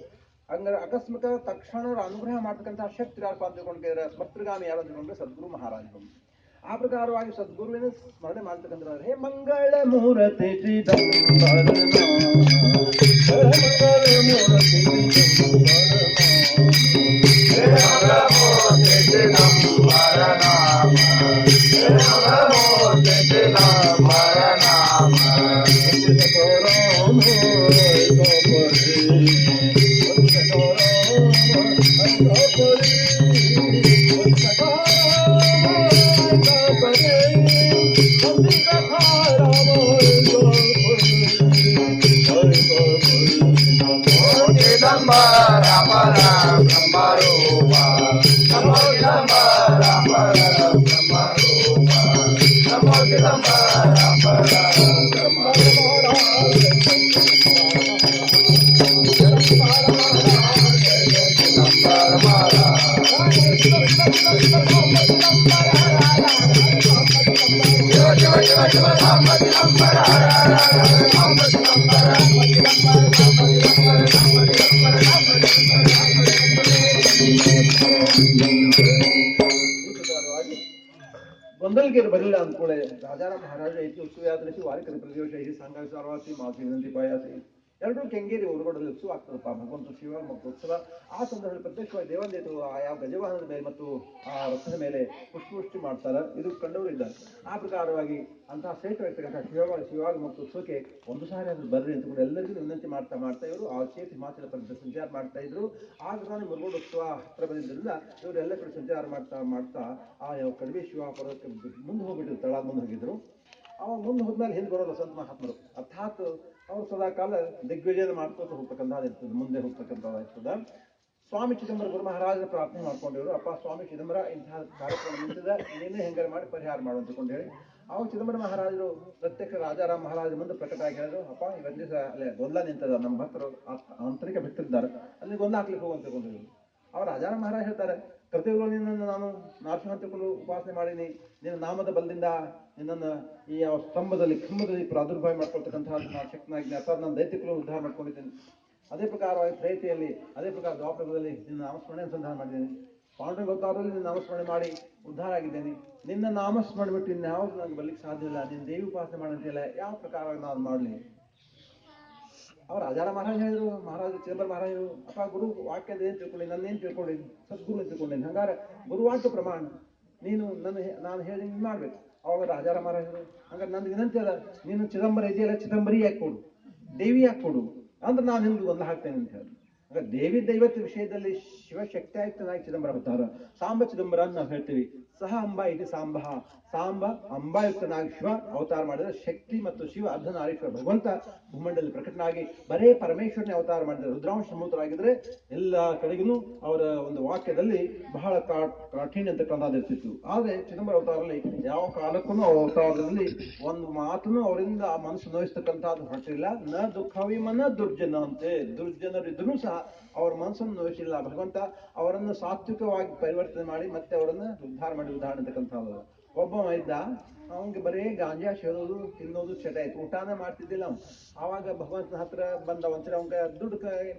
ಹಂಗಾರೆ ಅಕಸ್ಮಾತ್ ತಕ್ಷಣ ಅವ್ರ ಅನುಗ್ರಹ ಮಾಡ್ತಕ್ಕಂಥ ಶಕ್ತಿ ಯಾರಪ್ಪ ಅಂತ ತಿಳ್ಕೊಂಡಿದ್ದಾರೆ, ಸ್ಮರ್ತೃಗಾಮಿ ಯಾರು ಅಂತಕೊಂಡ್ರೆ ಸದ್ಗುರು ಮಹಾರಾಜರು. ಆ ಪ್ರಕಾರವಾಗಿ ಸದ್ಗುರುವಿನ ಸ್ಮರಣೆ ಮಾಡ್ತಕ್ಕಂಥ ಹೇ ಮಂಗಳ ಮೂರತಿ ಗೊಂದಲ್ಗೇರು ಬರಲಿಲ್ಲ ಅಂದ್ಕೊಳ್ಳೆ ರಾಜಾರಾಮ್ ಮಹಾರಾಜ ಐತಿ ಉತ್ಸವ ವಾರಿಕರ ಪ್ರದೇಶ ಐತಿ ಸಂಘ ಸಾರವಾಸಿ ಮಾಸಿ ವಿನಂತಿ ಪಾಯಾಸಿ ಎರಡೂ ಕೆಂಗೇರಿ ಉರುಗೋಡಲ್ಲಿ ಉತ್ಸವ ಆಗ್ತದಪ್ಪ. ಭಗವಂತ ಶಿವ ಮತ್ತು ಉತ್ಸವ ಆ ಸಂದರ್ಭದಲ್ಲಿ ಪ್ರತ್ಯಕ್ಷವಾಗಿ ದೇವಾಲಯಗಳು ಯಾವ ಗಜವಾಹನದ ಮೇಲೆ ಮತ್ತು ಆ ರಥದ ಮೇಲೆ ಪುಷ್ಪವೃಷ್ಟಿ ಮಾಡ್ತಾರೆ. ಇದು ಕಂಡವರು ಇದ್ದಾರೆ. ಆ ಪ್ರಕಾರವಾಗಿ ಅಂತಹ ಶ್ರೇಷ್ಠವಾಗಿರ್ತಕ್ಕಂಥ ಶಿವಾಗ ಮತ್ತು ಉತ್ಸವಕ್ಕೆ ಒಂದು ಸಾರಿ ಅದು ಬರ್ರಿ ಅಂತ ಕೂಡ ಎಲ್ಲರಿಗೂ ವಿನಂತಿ ಮಾಡ್ತಾ ಇವರು ಆ ಚೇತಿ ಹಿಮಾಚಲ ಪ್ರದೇಶ ಸಂಚಾರ ಮಾಡ್ತಾ ಇದ್ರು. ಆಗ ನಾನು ಮುರುಗೋಡು ಉತ್ಸವ ಹತ್ರ ಬಂದಿದ್ದರಿಂದ ಇವರು ಎಲ್ಲ ಕಡೆ ಸಂಚಾರ ಮಾಡ್ತಾ ಆ ಯಾವ ಕಡಿಮೆ ಶಿವಾಪುರಕ್ಕೆ ಮುಂದೆ ಹೋಗ್ಬಿಟ್ಟಿದ್ರು, ತಳಾದ ಮುಂದೆ ಹೋಗಿದ್ರು. ಅವಾಗ ಮುಂದೆ ಹೋದ್ಮೇಲೆ ಹಿಂದೆ ಬರೋದು ಸಂತ ಮಹಾತ್ಮರು, ಅರ್ಥಾತ್ ಅವರು ಸದಾ ಕಾಲ ದಿಗ್ವಿಜಯ ಮಾಡ್ಕೋತ ಹೋಗ್ತಕ್ಕಂಥದ್ದು ಮುಂದೆ ಹೋಗ್ತಕ್ಕಂಥದ್ದಾಗ್ತದ. ಸ್ವಾಮಿ ಚಿದಂಬರ ಗುರು ಮಹಾರಾಜರ ಪ್ರಾರ್ಥನೆ ಮಾಡ್ಕೊಂಡಿದ್ರು. ಅಪ್ಪ ಸ್ವಾಮಿ ಚಿದಂಬರ ಇಂತಹ ಕಾರ್ಯಕ್ರಮ ನಿಂತಿದೆ, ನೀನೇ ಹೆಂಗಾರ ಮಾಡಿ ಪರಿಹಾರ ಮಾಡು ಅಂತ ಹೇಳಿ ಅವಾಗ ಚಿದಂಬರ ಮಹಾರಾಜರು ಪ್ರತ್ಯೇಕ ರಾಜಾರಾಮ್ ಮಹಾರಾಜ ಮುಂದೆ ಪ್ರಕಟ ಆಗಿ ಹೇಳಿದ್ರು, ಅಪ್ಪ ಇವತ್ತು ದಿವಸ ಅಲ್ಲೇ ಗೊಂದಲ ನಿಂತದ, ನಮ್ಮ ಭಕ್ತರು ಆಂತರಿಕ ಭಕ್ತರಿದ್ದಾರೆ, ಅಲ್ಲಿ ಗೊಂದಲ ಹಾಕ್ಲಿಕ್ಕೆ ಹೋಗು ಅಂತ ತಿಳ್ಕೊಂಡಿದ್ರು. ಅವ್ರು ರಾಜಾರಾಮ್ ಮಹಾರಾಜ ಹೇಳ್ತಾರೆ, ಕರ್ತವ್ಯಗಳು ನಿನ್ನನ್ನು ನಾನು ನರಸಿಂಹ ತಿಳ್ಕೊಂಡು ಉಪಾಸನೆ ಮಾಡೀನಿ, ನಿನ್ನ ನಾಮದ ಬಲದಿಂದ ನಿನ್ನನ್ನು ಈ ಕಂಬದಲ್ಲಿ ಪ್ರಾದುರ್ಭಾವ ಮಾಡ್ಕೊಳ್ತಕ್ಕಂತಹ ಶಕ್ತನಾಗಿ ಅರ್ಥಾತ್ ನನ್ನ ದೈತ್ಯಗಳು ಉದ್ಧಾರ ಮಾಡ್ಕೊಂಡಿದ್ದೇನೆ. ಅದೇ ಪ್ರಕಾರವಾಗಿ ಪ್ರೇತಿಯಲ್ಲಿ ಅದೇ ಪ್ರಕಾರ ದ್ವಾಪರದಲ್ಲಿ ನಿನ್ನ ನಾಮಸ್ಮರಣೆ ಅನುಸಂಧಾನ ಮಾಡಿದ್ದೇನೆ. ಪಾಂಡುರಂಗ ಅವತಾರದಲ್ಲಿ ನಿನ್ನ ನಾಮಸ್ಮರಣೆ ಮಾಡಿ ಉದ್ಧಾರ ಆಗಿದ್ದೇನೆ. ನಿನ್ನ ನಾಮಸ್ಮರಣೆ ಬಿಟ್ಟು ಇನ್ಯಾವುದು ನನಗೆ ಬರ್ಲಿಕ್ಕೆ ಸಾಧ್ಯ ಇಲ್ಲ. ನಿನ್ನ ದೇವಿ ಉಪಾಸನೆ ಮಾಡಂತಿಲ್ಲ, ಯಾವ ಪ್ರಕಾರವಾಗಿ ನಾನು ಮಾಡಲಿ? ಅವ್ರು ರಾಜಾರಾಮ್ ಮಹಾರಾಜ ಹೇಳಿದ್ರು, ಮಹಾರಾಜ ಚಿದಂಬರ ಮಹಾರಾಜರು, ಅಪ್ಪ ಗುರು ವಾಕ್ಯದ ಏನ್ ತಿಳ್ಕೊಂಡಿ, ನನ್ನೇನು ತಿಳ್ಕೊಂಡಿನಿ, ಸದ್ಗುರು ತಿಳ್ಕೊಂಡೇನಿ, ಹಂಗಾರೆ ಗುರುವಾಕ್ಯ ಪ್ರಮಾಣ ನೀನು ನಾನು ಹೇಳಿ ನೀನು ಮಾಡ್ಬೇಕು. ಅವಾಗ ರಾಜಾರಾಮ್ ಮಹಾರಾಜರು, ಹಂಗಾರೆ ನಂದು ವಿನಂತಿ ಅದ, ನೀನು ಚಿದಂಬರ ಇದೆಯಲ್ಲ ಚಿದಂಬರಿ ಯಾಕೆ ಕೊಡು, ದೇವಿ ಯಾಕೆ ಕೊಡು ಅಂದ್ರೆ ನಾನು ನಿಮ್ಗೆ ಒಂದು ಹಾಕ್ತೇನೆ ಅಂತ ಹೇಳಿ. ಹಾಗೆ ದೇವಿ ದೈವತ್ವ ವಿಷಯದಲ್ಲಿ ಶಿವಶಕ್ತಿಯಾಯುಕ್ತನಾಗಿ ಚಿದಂಬರ ಅವತಾರ, ಸಾಂಬ ಚಿದಂಬರ ಅಂತ ನಾವು ಹೇಳ್ತೀವಿ. ಸಹ ಅಂಬಾ ಇದು ಸಾಂಬ, ಸಾಂಬ ಅಂಬಾಯುಕ್ತನಾಗಿ ಶಿವ ಅವತಾರ ಮಾಡಿದ ಶಕ್ತಿ ಮತ್ತು ಶಿವ ಅರ್ಧನಾರೀಶ್ವರ ಭಗವಂತ ಭೂಮಂಡಲದಲ್ಲಿ ಪ್ರಕಟನಾಗಿ ಬರೇ ಪರಮೇಶ್ವರನೇ ಅವತಾರ ಮಾಡಿದ ರುದ್ರಾಂಶ ಮೂತರಾಗಿದ್ರೆ ಎಲ್ಲ ಕಡೆಗೂ ಅವರ ಒಂದು ವಾಕ್ಯದಲ್ಲಿ ಬಹಳ ಕಾಠಿಣ್ಯ ಅಂತಕ್ಕಂಥದ್ದಿರ್ತಿತ್ತು. ಆದ್ರೆ ಚಿದಂಬರ ಅವತಾರದಲ್ಲಿ ಯಾವ ಕಾಲಕ್ಕೂ ಅವತಾರದಲ್ಲಿ ಒಂದು ಮಾತನ್ನು ಅವರಿಂದ ಆ ಮನಸ್ಸು ನೋಯಿಸ್ತಕ್ಕಂಥದ್ದು ಹೊರಟಿಲ್ಲ. ನ ದುಃಖವಿಮನ ದುರ್ಜನ ಅಂತೆ, ದುರ್ಜನರಿದ್ರೂ ಸಹ ಅವರ ಮನಸ್ಸನ್ನು ನೋಯಿಸಿಲ್ಲ ಭಗವಂತ. ಅವರನ್ನು ಸಾತ್ವಿಕವಾಗಿ ಪರಿವರ್ತನೆ ಮಾಡಿ ಮತ್ತೆ ಅವರನ್ನು ಉದ್ಧಾರ ಮಾಡಿ ಉದಾಹರಣೆ ಅಂತಕ್ಕಂಥದ್ದು. ಒಬ್ಬ ಇದ್ದ, ಅವನಿಗೆ ಬರೀ ಗಾಂಜಾ ಸೇದೋದು ತಿನ್ನೋದು ಚಟ ಆಯ್ತು, ಊಟನೇ ಮಾಡ್ತಿದ್ದಿಲ್ಲ ಅವ್ನು. ಆವಾಗ ಭಗವಂತನ ಹತ್ರ ಬಂದ ಒಂದ್ಸರಿ ಅವಂಗ ದುಡ್ಡು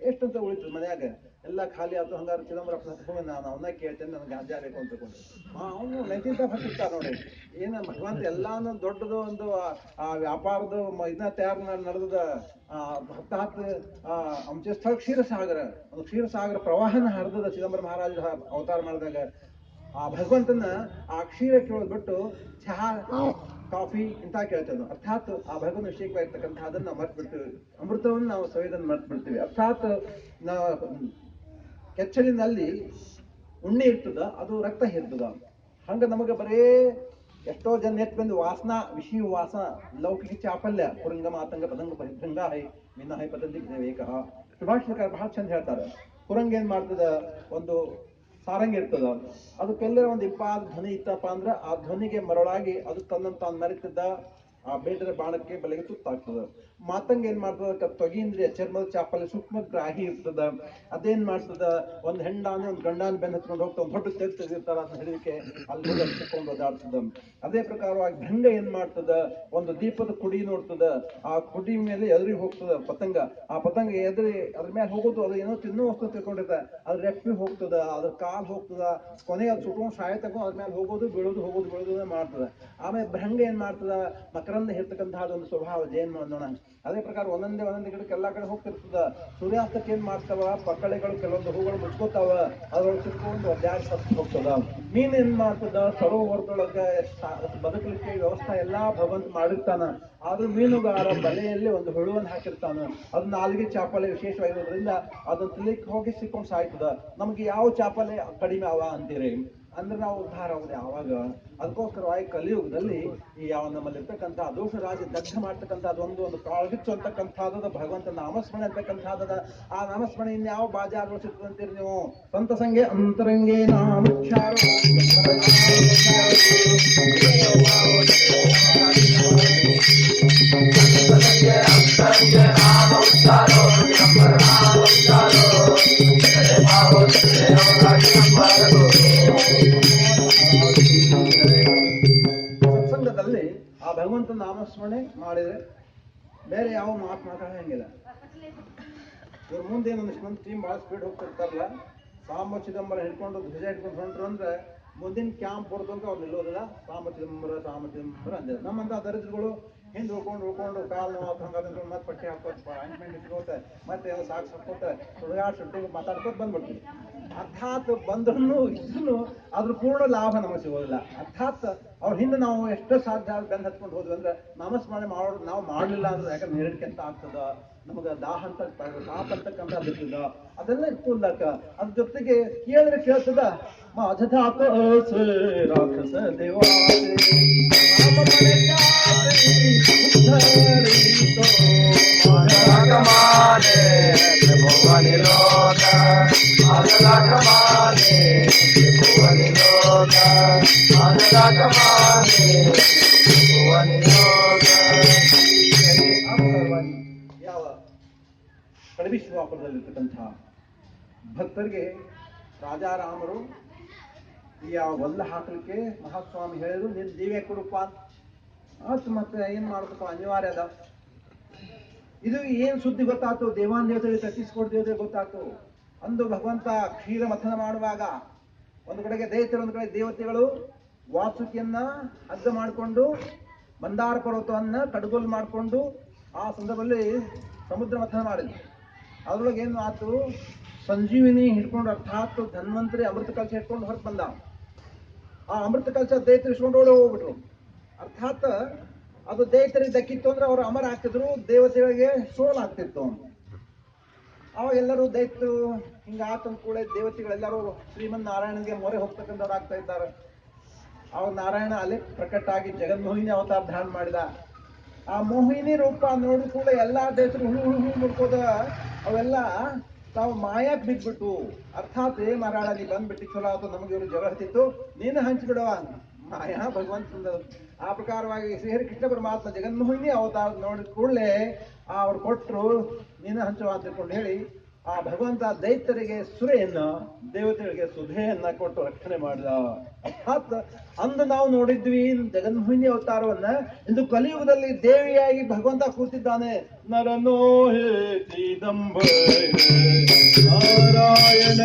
ಎಷ್ಟಂತ ಉಳಿತದ ಮನ್ಯಾಗ, ಎಲ್ಲ ಖಾಲಿ ಆಯ್ತು. ಹಂಗಾರೆ ಚಿದಂಬರ ಹತ್ಕೊಂಡು ನಾನು ಅವನ್ನ ಕೇಳ್ತೇನೆ, ನನಗೆ ಗಾಂಜಾ ಬೇಕು ಅಂತ ತಗೊಂಡು ಅವನು ನೈತಿಕ ಹತ್ತಿರ್ತಾರೆ ನೋಡಿ. ಏನು ಭಗವಂತ ಎಲ್ಲಾನು ದೊಡ್ಡದು ಒಂದು ಆ ವ್ಯಾಪಾರದ ಇದನ್ನ ತಯಾರು ನಡೆದ ಹತ್ತು ಅಂಚೆ ಸ್ಥಳ ಕ್ಷೀರಸಾಗರ, ಒಂದು ಕ್ಷೀರಸಾಗರ ಪ್ರವಾಹನ ಹರಿದದ ಚಿದಂಬರ ಮಹಾರಾಜ ಅವತಾರ ಮಾಡಿದಾಗ. ಆ ಭಗವಂತನ ಆ ಕ್ಷೀರ ಕೇಳೋದು ಬಿಟ್ಟು ಚಹಾ ಕಾಫಿ ಇಂತ ಕೇಳ್ತೇವೆ. ಅರ್ಥಾತ್ ಆ ಭಗವಂತ ವಿಷಯವಾಗಿರ್ತಕ್ಕಂಥ ಅದನ್ನ ನಾವು ಮರ್ತು ಬಿಡ್ತೀವಿ, ಅಮೃತವನ್ನು ನಾವು ಸವಿದನ್ನು ಮರ್ತು ಬಿಡ್ತೀವಿ. ಅರ್ಥಾತ್ ಕೆಚ್ಚಲಿನಲ್ಲಿ ಉಣ್ಣೆ ಇರ್ತದ, ಅದು ರಕ್ತ ಹಿರ್ತದ. ಹಂಗ ನಮಗೆ ಬರೇ ಎಷ್ಟೋ ಜನ ಎತ್ ಬಂದು ವಾಸನ ವಿಷಯ ವಾಸನ ಲೌಕಿಕ ಚಾಪಲ್ಯ ಪುರಂಗ ಮಾತಂಗ ಪದಂಗ ಪರಿಭೃಂಗ ಹೈ ಮಿನ್ನ ಹೈ ಪದಂತಿ ವಿವೇಕ. ಸುಭಾಷಿತಕಾರ ಬಹಳ ಚಂದ ಹೇಳ್ತಾರೆ. ಪುರಂಗ ಏನ್ ಮಾಡ್ತದ, ಒಂದು ಸಾರಂಗ ಇರ್ತದ, ಅದಕ್ಕೆಲ್ಲರ ಒಂದು ಇಂಪಾದ ಧ್ವನಿ ಇತ್ತಪ್ಪ ಅಂದ್ರ ಆ ಧ್ವನಿಗೆ ಮರಳಾಗಿ ಅದು ತನ್ನಂತ ತಾನು ಮರಿತಿದ್ದ ಆ ಬೇಟರ ಬಾಣಕ್ಕೆ ಬಲೆಗೆ ತುತ್ತಾಗ್ತದ. ಮಾತಂಗ ಏನ್ ಮಾಡ್ತದ, ತೊಗಿಂದ್ರಿಯ ಚರ್ಮದ ಚಾಪಲ್ಯ ಸೂಕ್ಷ್ಮ ಗ್ರಾಹಿ ಇರ್ತದ. ಅದೇನ್ ಮಾಡ್ತದ, ಒಂದು ಹೆಂಡಾನೆ ಒಂದು ಗಂಡಾನ ಬೆನ್ನ ಹತ್ಕೊಂಡು ಹೋಗ್ತಾ ಒಂದು ದೊಡ್ಡ ತೆಗೆದಿರ್ತಾರ, ಅದನ್ನ ಹಿಡಿದಕ್ಕೆ ಅಲ್ಲಿ ಹಚ್ಕೊಂಡು ಓದಾಡ್ತದ. ಅದೇ ಪ್ರಕಾರವಾಗಿ ಭಂಗ ಏನ್ ಮಾಡ್ತದ, ಒಂದು ದೀಪದ ಕುಡಿ ನೋಡ್ತದ, ಆ ಕುಡಿ ಮೇಲೆ ಎದುರಿಗೆ ಹೋಗ್ತದ ಪತಂಗ. ಆ ಪತಂಗ ಎದುರಿ ಅದ್ರ ಮೇಲೆ ಹೋಗೋದು, ಅದು ಏನೋ ತಿನ್ನೋ ವಸ್ತು ತಿಳ್ಕೊಂಡಿರ್ತ, ಅದ್ರ ರೆಪ್ಪಿ ಹೋಗ್ತದ, ಅದ್ರ ಕಾಲ್ ಹೋಗ್ತದ, ಕೊನೆಗೆ ಅದು ಸುಟ್ಕೊಂಡು ಸಾಯ ತಗೊಂಡು ಅದ್ರ ಮೇಲೆ ಹೋಗೋದು ಬೀಳೋದು ಹೋಗೋದು ಬೀಳೋದು ಮಾಡ್ತದ. ಆಮೇಲೆ ಭಂಗ ಏನ್ ಮಾಡ್ತದ, ಮಕರಂದ ಇರ್ತಕ್ಕಂತಹ ಒಂದು ಸ್ವಭಾವ ಜೇನ್ ನೋಡೋಣ. ಅದೇ ಪ್ರಕಾರ ಒಂದೊಂದೇ ಗಿಡಕ್ಕೆ ಎಲ್ಲಾ ಕಡೆ ಹೋಗ್ತಿರ್ತದ. ಸೂರ್ಯಾಸ್ತಕ್ಕೆ ಏನ್ ಮಾಡ್ತಾವ, ಪಕ್ಕಳೆಗಳು ಕೆಲವೊಂದು ಹೂಗಳು ಮುಚ್ಕೋತಾವ, ಅದ್ರೊಳಗೆ ಸಿಕ್ಕೊಂಡು ಒದ್ದಾಡಿ ಸತ್ತು ಹೋಗ್ತದ. ಮೀನ್ ಏನ್ ಮಾಡ್ತದ, ಸರೋವರದೊಳಗ ಬದುಕಲಿಕ್ಕೆ ವ್ಯವಸ್ಥೆ ಎಲ್ಲಾ ಭಗವಂತ ಮಾಡಿರ್ತಾನ. ಆದ್ರೂ ಮೀನುಗಾರ ಬಲೆಯಲ್ಲಿ ಒಂದು ಹುಳುವನ್ನು ಹಾಕಿರ್ತಾನ, ಅದು ನಾಲ್ಗೆ ಚಾಪಲೆ ವಿಶೇಷವಾಗಿರೋದ್ರಿಂದ ಅದನ್ನ ತಿಲಿಕ್ ಹೋಗಿ ಸಿಕ್ಕೊಂಡು ಸಾಯ್ತದ. ನಮ್ಗೆ ಯಾವ ಚಾಪಲೆ ಕಡಿಮೆ ಅವ ಅಂತೀರಿ ಅಂದ್ರೆ ನಾವು ಉದ್ಧಾರ ಆಗುದು ಯಾವಾಗ? ಅದಕ್ಕೋಸ್ಕರವಾಗಿ ಕಲಿಯುಗದಲ್ಲಿ ಈ ಯಾವ ನಮ್ಮಲ್ಲಿರ್ತಕ್ಕಂಥ ದೋಷ ರಾಜ ದಗ್ಧ ಮಾಡ್ತಕ್ಕಂಥ ಒಂದು ಕಾಳಗಿಚ್ಚು ಅಂತಕ್ಕಂಥದ್ದು ಭಗವಂತ ನಾಮಸ್ಮರಣೆ ಅಂತಕ್ಕಂಥದ್ದು. ಆ ನಾಮಸ್ಮರಣೆ ಇನ್ಯಾವ ಬಾಜಾರು ಸಿಗ್ತದಂತೀರಿ ನೀವು? ಸಂತ ಸಂಗೆ ಅಂತರಂಗೆ ನಾಮೋಚ್ಚಾರ ಸತ್ಸಂಗದಲ್ಲಿ ಆ ಭಗವಂತ ನಾಮಸ್ಮರಣೆ ಮಾಡಿದ್ರೆ ಬೇರೆ ಯಾವ ಮಾತು ಮಾತಾಡಂಗಿಲ್ಲ. ಇವ್ರ ಮುಂದೆ ಒಂದಿಷ್ಟು ಮಂದಿ ಟೀಮ್ ಭಾಳ ಸ್ಪೀಡ್ ಹೋಗ್ತಿರ್ತಾರಲ್ಲ, ಸಾಂಬ ಚಿದಂಬರ ಹಿಡ್ಕೊಂಡು ಧ್ವಜ ಹಿಡ್ಕೊಂಡು ಹೊಂಟ್ರು ಅಂದ್ರೆ ಮುಂದಿನ ಕ್ಯಾಂಪ್ ಹೊರತಂಕ ಅವ್ರು ನಿಲ್ಲೋದಿಲ್ಲ. ಸಾಂಬ ಚಿದಂಬರ ಅಂದ ನಮ್ಮಂತ ದರಿದ್ರಗಳು ಹಿಂದೆ ಉಳ್ಕೊಂಡು ಕಾಲು ನೋವು ಹಂಗಾದ್ರೆ ಮತ್ತೆ ಪಟ್ಟಿ ಹಾಕೋತ ಆಯಿಂಟ್ಮೆಂಟ್ ಇಟ್ಕೋತ ಮತ್ತೆ ಸಾಕ್ಸ್ ಹಾಕೋತ ಸುಡುಗಾಡ್ ಸುಟ್ಟಿಗೆ ಮಾತಾಡ್ಕೋತ ಬಂದ್ಬಿಡ್ತೀವಿ. ಅರ್ಥಾತ್ ಬಂದ್ರೂ ಇದ್ರೂ ಅದ್ರ ಪೂರ್ಣ ಲಾಭ ನಮಗೆ ಸಿಗೋದಿಲ್ಲ. ಅರ್ಥಾತ್ ಅವ್ರ ಹಿಂದೆ ನಾವು ಎಷ್ಟು ಸಾಧ್ಯ ಬೆಂದು ಹತ್ಕೊಂಡು ಹೋದ್ವಿ ಅಂದ್ರೆ ನಾಮಸ್ಮರಣೆ ಮಾಡೋದು ನಾವು ಮಾಡಲಿಲ್ಲ ಅಂದ್ರೆ ಯಾಕಂದ್ರೆ ನೇರಿಕೆ ಅಂತ ಆಗ್ತದ, ನಮಗೆ ದಾಹ ಅಂತ ತಾಪ ಅಂತಕ್ಕಂಥ ಬಿರ್ತದ, ಅದೆಲ್ಲ ಇಟ್ಕೊಂಡಾಕ ಅದ್ರ ಜೊತೆಗೆ ಕೇಳಿದ್ರೆ ಕೇಳ್ತದ ಮಾಧತಾತ ರಾಕ್ಷಸ ಯಾವ ಕಡಿವಿಶ್ವಾಪದಲ್ಲಿರ್ತಕ್ಕಂಥ ಭಕ್ತರಿಗೆ ರಾಜಾರಾಮರು ಈ ಯಾವ ಒಲ್ಲ ಹಾಕಲಿಕ್ಕೆ ಮಹಾಸ್ವಾಮಿ ಹೇಳಿದ್ರು, ನಿನ್ ಜೀವೇ ಕೊಡುಪ್ಪ ಅಷ್ಟು ಮತ್ತೆ ಏನ್ ಮಾಡ್ಬೇಕು ಅನಿವಾರ್ಯ ಅದ. ಇದು ಏನ್ ಸುದ್ದಿ ಗೊತ್ತಾಯ್ತು, ದೇವಾನ್ ದೇವತೆಗಳಿಗೆ ತಟ್ಟಿಸ್ಕೊಡ್ ದೇವತೆ ಗೊತ್ತಾಯ್ತು. ಅಂದು ಭಗವಂತ ಕ್ಷೀರ ಮಥನ ಮಾಡುವಾಗ ಒಂದು ಕಡೆಗೆ ದೈತ್ಯರು, ಒಂದು ಕಡೆ ದೇವತೆಗಳು ವಾಸುಕಿಯನ್ನ ಹಗ್ಗ ಮಾಡಿಕೊಂಡು ಮಂದಾರ ಪರ್ವತವನ್ನ ಕಡ್ಗೋಲು ಮಾಡಿಕೊಂಡು ಆ ಸಂದರ್ಭದಲ್ಲಿ ಸಮುದ್ರ ಮಥನ ಮಾಡಿದ್ರು. ಅದ್ರೊಳಗೆ ಏನು ಆತು, ಸಂಜೀವಿನಿ ಹಿಡ್ಕೊಂಡು ಅರ್ಥಾತ್ ಧನ್ವಂತರಿ ಅಮೃತ ಕಲಶ ಹಿಡ್ಕೊಂಡು ಹೊರಗೆ ಬಂದ. ಆ ಅಮೃತ ಕಲಶ ದೈತ್ಯರು ಇಸ್ಕೊಂಡು ಹೋಗ್ಬಿಟ್ರು. ಅರ್ಥಾತ್ ಅದು ದೈತ್ಯರಿಗೆ ದಕ್ಕಿತ್ತು ಅಂದ್ರೆ ಅವರು ಅಮರ ಆಗ್ತಿದ್ರು, ದೇವತೆಗಳಿಗೆ ಸೋಲಾಗ್ತಿತ್ತು. ಅವಾಗ ಎಲ್ಲರೂ ದೈತ್ಯರು ಹಿಂಗ ಆತಂದ ಕೂಡ ದೇವತೆಗಳೆಲ್ಲರೂ ಶ್ರೀಮನ್ ನಾರಾಯಣಗೆ ಮೊರೆ ಹೋಗ್ತಕ್ಕಂಥವ್ರು ಆಗ್ತಾ ಇದ್ದಾರೆ. ಅವಾಗ ನಾರಾಯಣ ಅಲ್ಲಿ ಪ್ರಕಟ ಆಗಿ ಜಗನ್ಮೋಹಿನಿ ಅವತಾರ ಧಾರಣ ಮಾಡಿದ. ಆ ಮೋಹಿನಿ ರೂಪ ನೋಡಿ ಕೂಡ ಎಲ್ಲಾ ದೈತ್ಯರು ಹುಳು ಮುಡ್ಕೋದ ಅವೆಲ್ಲ ತಾವು ಮಾಯಾಕ್ ಬಿದ್ಬಿಟ್ಟು. ಅರ್ಥಾತ್ ಮರಾಳ ನೀ ಬಂದ್ಬಿಟ್ಟು ಚಲೋ ಆಯ್ತು, ನಮಗೆ ಇವರು ಜಗಳ ಹತ್ತಿತ್ತು, ನೀನು ಹಂಚ್ಬಿಡವ ಮಾಯಾ ಭಗವಂತ. ಆ ಪ್ರಕಾರವಾಗಿ ಶ್ರೀಹರಿ ಕೃಷ್ಣ ಪರಮಾತ್ಮ ಜಗನ್ಮೋಹಿನಿ ಅವತಾರ ನೋಡಿದ ಕೂಡಲೇ ಅವ್ರು ಕೊಟ್ಟರು, ನೀನು ಹಂಚುವ ಅಂತ ತಿಳ್ಕೊಂಡು ಹೇಳಿ ಆ ಭಗವಂತ ದೈತ್ಯರಿಗೆ ಸುರೆಯನ್ನ, ದೇವತೆಗಳಿಗೆ ಸುಧೆಯನ್ನ ಕೊಟ್ಟು ರಕ್ಷಣೆ ಮಾಡಿದ. ಅರ್ಥಾತ್ ಅಂದು ನಾವು ನೋಡಿದ್ವಿ ಜಗನ್ಮೋಹಿನಿ ಅವತಾರವನ್ನ. ಇಂದು ಕಲಿಯುಗದಲ್ಲಿ ದೇವಿಯಾಗಿ ಭಗವಂತ ಕೂತಿದ್ದಾನೆ. ನರನೋ ಹೇತಿದಂಬ ನಾರಾಯಣ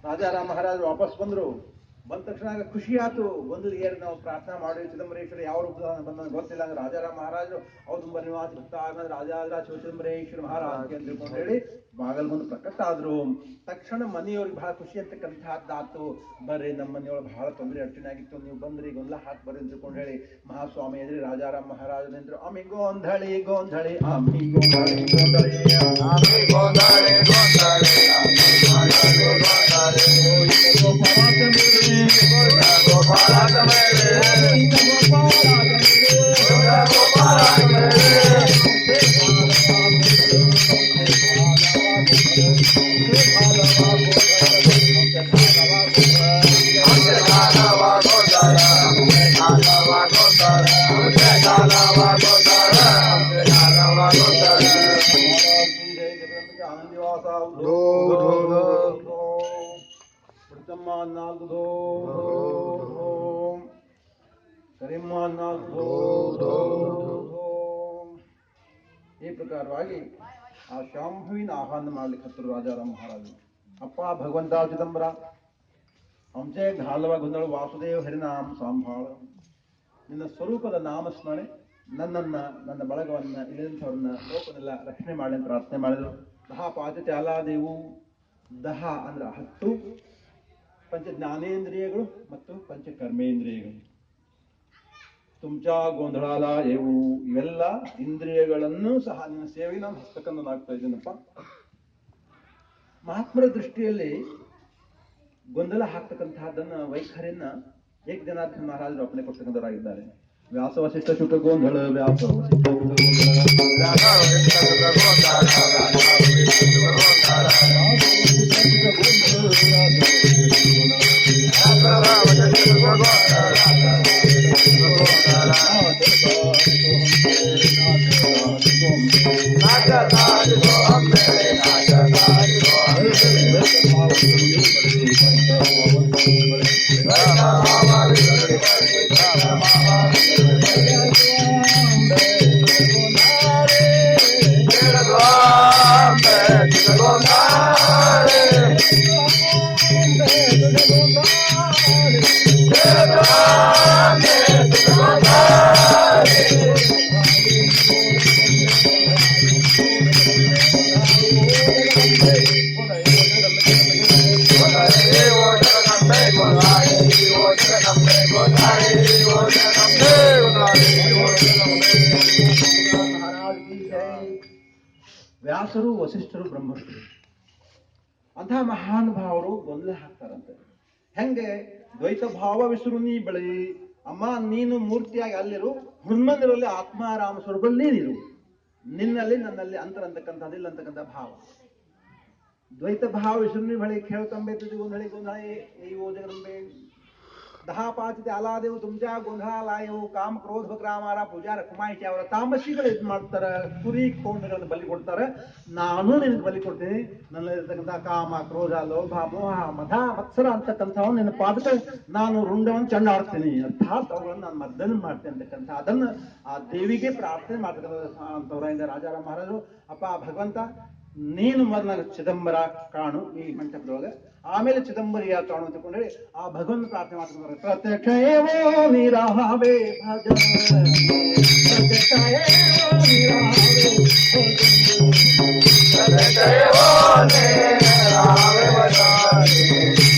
ರಾಜಾರಾಮ್ ಮಹಾರಾಜರು ವಾಪಸ್ ಬಂದ್ರು. ಬಂದ ತಕ್ಷಣ ಖುಷಿ ಆಯ್ತು. ಗೊಂದಲಿಗೆ ನಾವು ಪ್ರಾರ್ಥನಾ ಮಾಡಿ ಚಿದಂಬರೇಶ್ವರ ಯಾವ ರೂಪದ ಬಂದ ಗೊತ್ತಿಲ್ಲ. ಅಂದ್ರೆ ರಾಜಾರಾಮ್ ಮಹಾರಾಜರು ಔದುಂಬರ ನಿವಾಸ ರಾಜಾರಾಜ ಚಿದಂಬರೇಶ್ವರ ಮಹಾರಾಜ ಅಂತ ತಿಳ್ಕೊಂಡು ಹೇಳಿ ಬಾಗಲ್ ಬಂದು ಪ್ರಕಟ ಆದ್ರು. ತಕ್ಷಣ ಮನೆಯವ್ರಿಗೆ ಬಹಳ ಖುಷಿ ಅಂತಕ್ಕಂಥದ್ದಾತು. ಬರ್ರಿ, ನಮ್ಮ ಮನೆಯೊಳಗೆ ಬಹಳ ತೊಂದರೆ ಅಡಚಣೆ ಆಗಿತ್ತು, ನೀವು ಬಂದ್ರಿ ಗೊಂದಲ ಹಾಕಿ ಬರ್ರಿ ಅಂತ ತಿಳ್ಕೊಂಡು ಹೇಳಿ ಮಹಾಸ್ವಾಮಿ ಎದ್ರಿ ರಾಜಾರಾಮ್ ಮಹಾರಾಜ ನಿಂತರು. ಆಮಿ ಗೋಂಧಳಿ ಗೋಂಧಳಿ ಆಮಿ ಗೋಂಧಳಿ ಗೋಂಧಳಿ ಆಮಿ ಗೋಂಧಳಿ ಗೋಂಧಳಿ ಈ ಪ್ರಕಾರವಾಗಿ ಆ ಶಾಂಭುವಿನ ಆಹ್ವಾನ ಮಾಡ್ಲಿಕ್ಕೆ ಹತ್ತರು ರಾಜಾರಾಮ್ ಮಹಾರಾಜರು. ಅಪ್ಪ ಭಗವಂತ ಚಿದಂಬರ, आमचे घालवा ಗೊಂದಳ ವಾಸುದೇವ ಹರಿನಾಮ ಸಂಭಾಳ. ನಿನ್ನ ಸ್ವರೂಪದ ನಾಮಸ್ಮರಣೆ ನನ್ನ ಬಳಗವನ್ನ ಇಲ್ಲಿಂಥವ್ರನ್ನ ಲೋಕನೆಲ್ಲ ರಕ್ಷಣೆ ಮಾಡಿ ಅಂತ ಪ್ರಾರ್ಥನೆ ಮಾಡಿದರು. ದಹ ಪಾಚತೆ ಅಲಾದೇವು. ದಹ ಅಂದ್ರೆ 10 ಪಂಚ ಜ್ಞಾನೇಂದ್ರಿಯಗಳು ಮತ್ತು ಪಂಚ ಕರ್ಮೇಂದ್ರಿಯಗಳು. ತುಮಚ ಗೋಂಧಳಾಲ ಏವು ಇವೆಲ್ಲ ಇಂದ್ರಿಯಗಳನ್ನು ಸಹ ನಿನ್ನ ಸೇವೆಗೆ ನಾನು ಹಸ್ತಕಂದನಾಗ್ತಾ ಇದ್ದೇನಪ್ಪ. ಮಹಾತ್ಮರ ದೃಷ್ಟಿಯಲ್ಲಿ ಗೊಂದಲ ಹಾಕ್ತಕ್ಕಂತಹದ್ದನ್ನ ವೈಖರಿಯನ್ನ ಏಕಜನಾರ್ದನ ಮಹಾರಾಜರು ಅಪ್ಪಣೆ ಕೊಡ್ತಕ್ಕಂಥವರಾಗಿದ್ದಾರೆ. ವ್ಯಾಸ ವಸಿಷ್ಠ ಶುಕ ಗೋಂಧಳ ವ್ಯಾಸ ವಸಿಷ್ಠ ವ್ಯಾಸರು ವಸಿಷ್ಠರು ಬ್ರಹ್ಮರ್ಷಿಗಳು ಅಂತಹ ಮಹಾನುಭಾವರು ಗೊಂದಲ ಹಾಕ್ತಾರಂತೆ. ಹೆಂಗೆ ದ್ವೈತ ಭಾವ ವಿಸುರು ನೀ ಬೆಳಿ ಅಮ್ಮ, ನೀನು ಮೂರ್ತಿಯಾಗಿ ಅಲ್ಲಿರು, ಹನುಮಂದಿರಲ್ಲಿ ಆತ್ಮಾರಾಮ ಸ್ವರೂಪದಲ್ಲಿ ನೀರು, ನಿನ್ನಲ್ಲಿ ನನ್ನಲ್ಲಿ ಅಂತರ ಅಂತಕ್ಕಂಥದ್ದಿಲ್ಲ ಅಂತಕ್ಕಂಥ ಭಾವ. ದ್ವೈತ ಭಾವ ವಿಸುರು ಬಳಿ खेळतंबे तुझी गोंधळी गोंधळे येऊ जगदंबे. 10 पाचते ಅಲಾದೇವು तुमच्या गोंधळाला येऊ. काम क्रोध ಬಕ್ರಾಮಾರ ಪೂಜಾರ ಕುಮಾಯಿಸಿ ಅವರ ತಾಮಸಿಗಳು ಇದು ಮಾಡ್ತಾರೆ, ಕುರಿ ಕೊಂಡಗಳನ್ನು ಬಲಿ ಕೊಡ್ತಾರೆ. ನಾನು ನಿನಗೆ ಬಲಿ ಕೊಡ್ತೀನಿ. ನನ್ನಲ್ಲಿರ್ತಕ್ಕಂಥ ಕಾಮ ಕ್ರೋಧ ಲೋಭ ಮೋಹ ಮದ ಮತ್ಸರ ಅಂತಕ್ಕಂಥವ್ ನಿನ್ನ ಪಾದಕ ನಾನು ರುಂಡವನ್ನು ಚೆಂಡಾಡ್ತೀನಿ. ಅರ್ಥಾತ್ ಅವುಗಳನ್ನು ನಾನು ಮರ್ದನ ಮಾಡ್ತೇನೆ ಅಂತಕ್ಕಂಥ ಅದನ್ನು ಆ ದೇವಿಗೆ ಪ್ರಾರ್ಥನೆ ಮಾಡ್ತಕ್ಕಂಥವ್ರಿಂದ ರಾಜಾರಾಮ್ ಮಹಾರಾಜರು. ಅಪ್ಪ ಭಗವಂತ, ನೀನು ಮೊದಲ ಚಿದಂಬರ ಕಾಣು ಈ ಮಂಟಪದೊಳಗೆ, ಆಮೇಲೆ ಚಿದಂಬರಿಯ ಕಾಣು ಅಂತ ಹೇಳಿ ಆ ಭಗವಂತ ಪ್ರಾರ್ಥನೆ ಮಾಡ್ತಾರೆ. ಪ್ರತ್ಯಕ್ಷ ಏವೋ ನಿರಾಹವೇ ಭಜ, ಪ್ರತ್ಯಕ್ಷ ಏವೋ ನಿರಾಹವೇ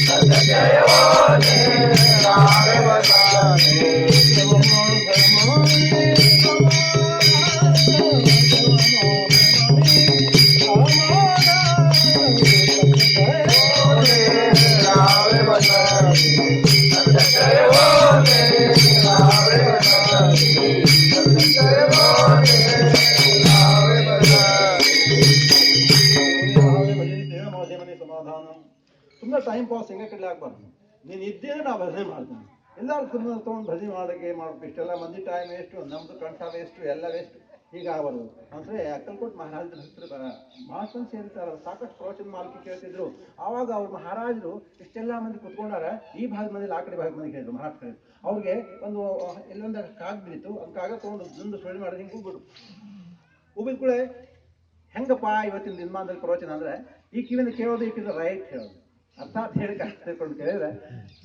ಪ್ರತ್ಯಕ್ಷ ಏವೋ ನಿರಾಹವೇ ಭಜ, ಪ್ರತ್ಯಕ್ಷ ಏವೋ ನಿರಾಹವೇ ಭಜ. ಸುಮ್ಮನೆ ಟೈಮ್ ಪಾಸ್ ಹಿಂಗೆ ಕಡ್ಲೆ ಆಗ್ಬಾರ್ದು. ನೀನು ಇದ್ದಿದ್ರೆ ನಾ ಭಜನೆ ಮಾಡ್ತೀನಿ, ಎಲ್ಲರೂ ಸುಮ್ಮನೆ ತೊಗೊಂಡು ಭಜನೆ ಮಾಡೋಕ್ಕೆ ಮಾಡ್ಬೇಕು. ಇಷ್ಟೆಲ್ಲ ಮಂದಿ ಟೈಮ್ ವೇಸ್ಟು, ನಮ್ಮದು ಕಂಠ ವೇಸ್ಟು, ಎಲ್ಲ ವೇಸ್ಟ್. ಹೀಗಾಗಬಾರ್ದು ಅಂದರೆ ಅಕ್ಕಲ್ಕೋಟ್ ಮಹಾರಾಜರ ಹತ್ರ ಮಹಾತ್ಮ ಸೇರಿರ್ತಾರೆ, ಸಾಕಷ್ಟು ಪ್ರವಚನ ಮಾಲಿಕೆ ಕೇಳ್ತಿದ್ರು. ಆವಾಗ ಅವ್ರು ಮಹಾರಾಜರು ಇಷ್ಟೆಲ್ಲ ಮಂದಿ ಕುತ್ಕೊಂಡಾರ, ಈ ಭಾಗದ ಮಂದಿ ಆ ಕಡೆ ಭಾಗದ ಮಂದಿ ಹೇಳಿದ್ರು ಮಹಾರಾಷ್ಟ್ರ. ಅವ್ರಿಗೆ ಒಂದು ಎಲ್ಲೊಂದು ಕಾಗ ಬಿಡಿತು, ಅದು ಕಾಗ ತೊಗೊಂಡು ದುಂಡು ಸೊಳ್ಳೆ ಮಾಡಿ ಹಿಂಗೆ ಹೋಗ್ಬಿಡು. ಹೋಗಿದ ಕೂಡ ಹೆಂಗಪ್ಪ ಇವತ್ತಿನ ದಿನಮಾನದಲ್ಲಿ ಪ್ರವಚನ ಅಂದರೆ ಈ ಕಿವಿಯಿಂದ ಕೇಳೋದು, ಈ ಕಿವಿಯಿಂದ ರೈಟ್ ಹೇಳೋದು. ಅರ್ಥಾತ್ ಹೇಳಿ ಕಷ್ಟ ತಿಳ್ಕೊಂಡು ಕೇಳಿದ್ರೆ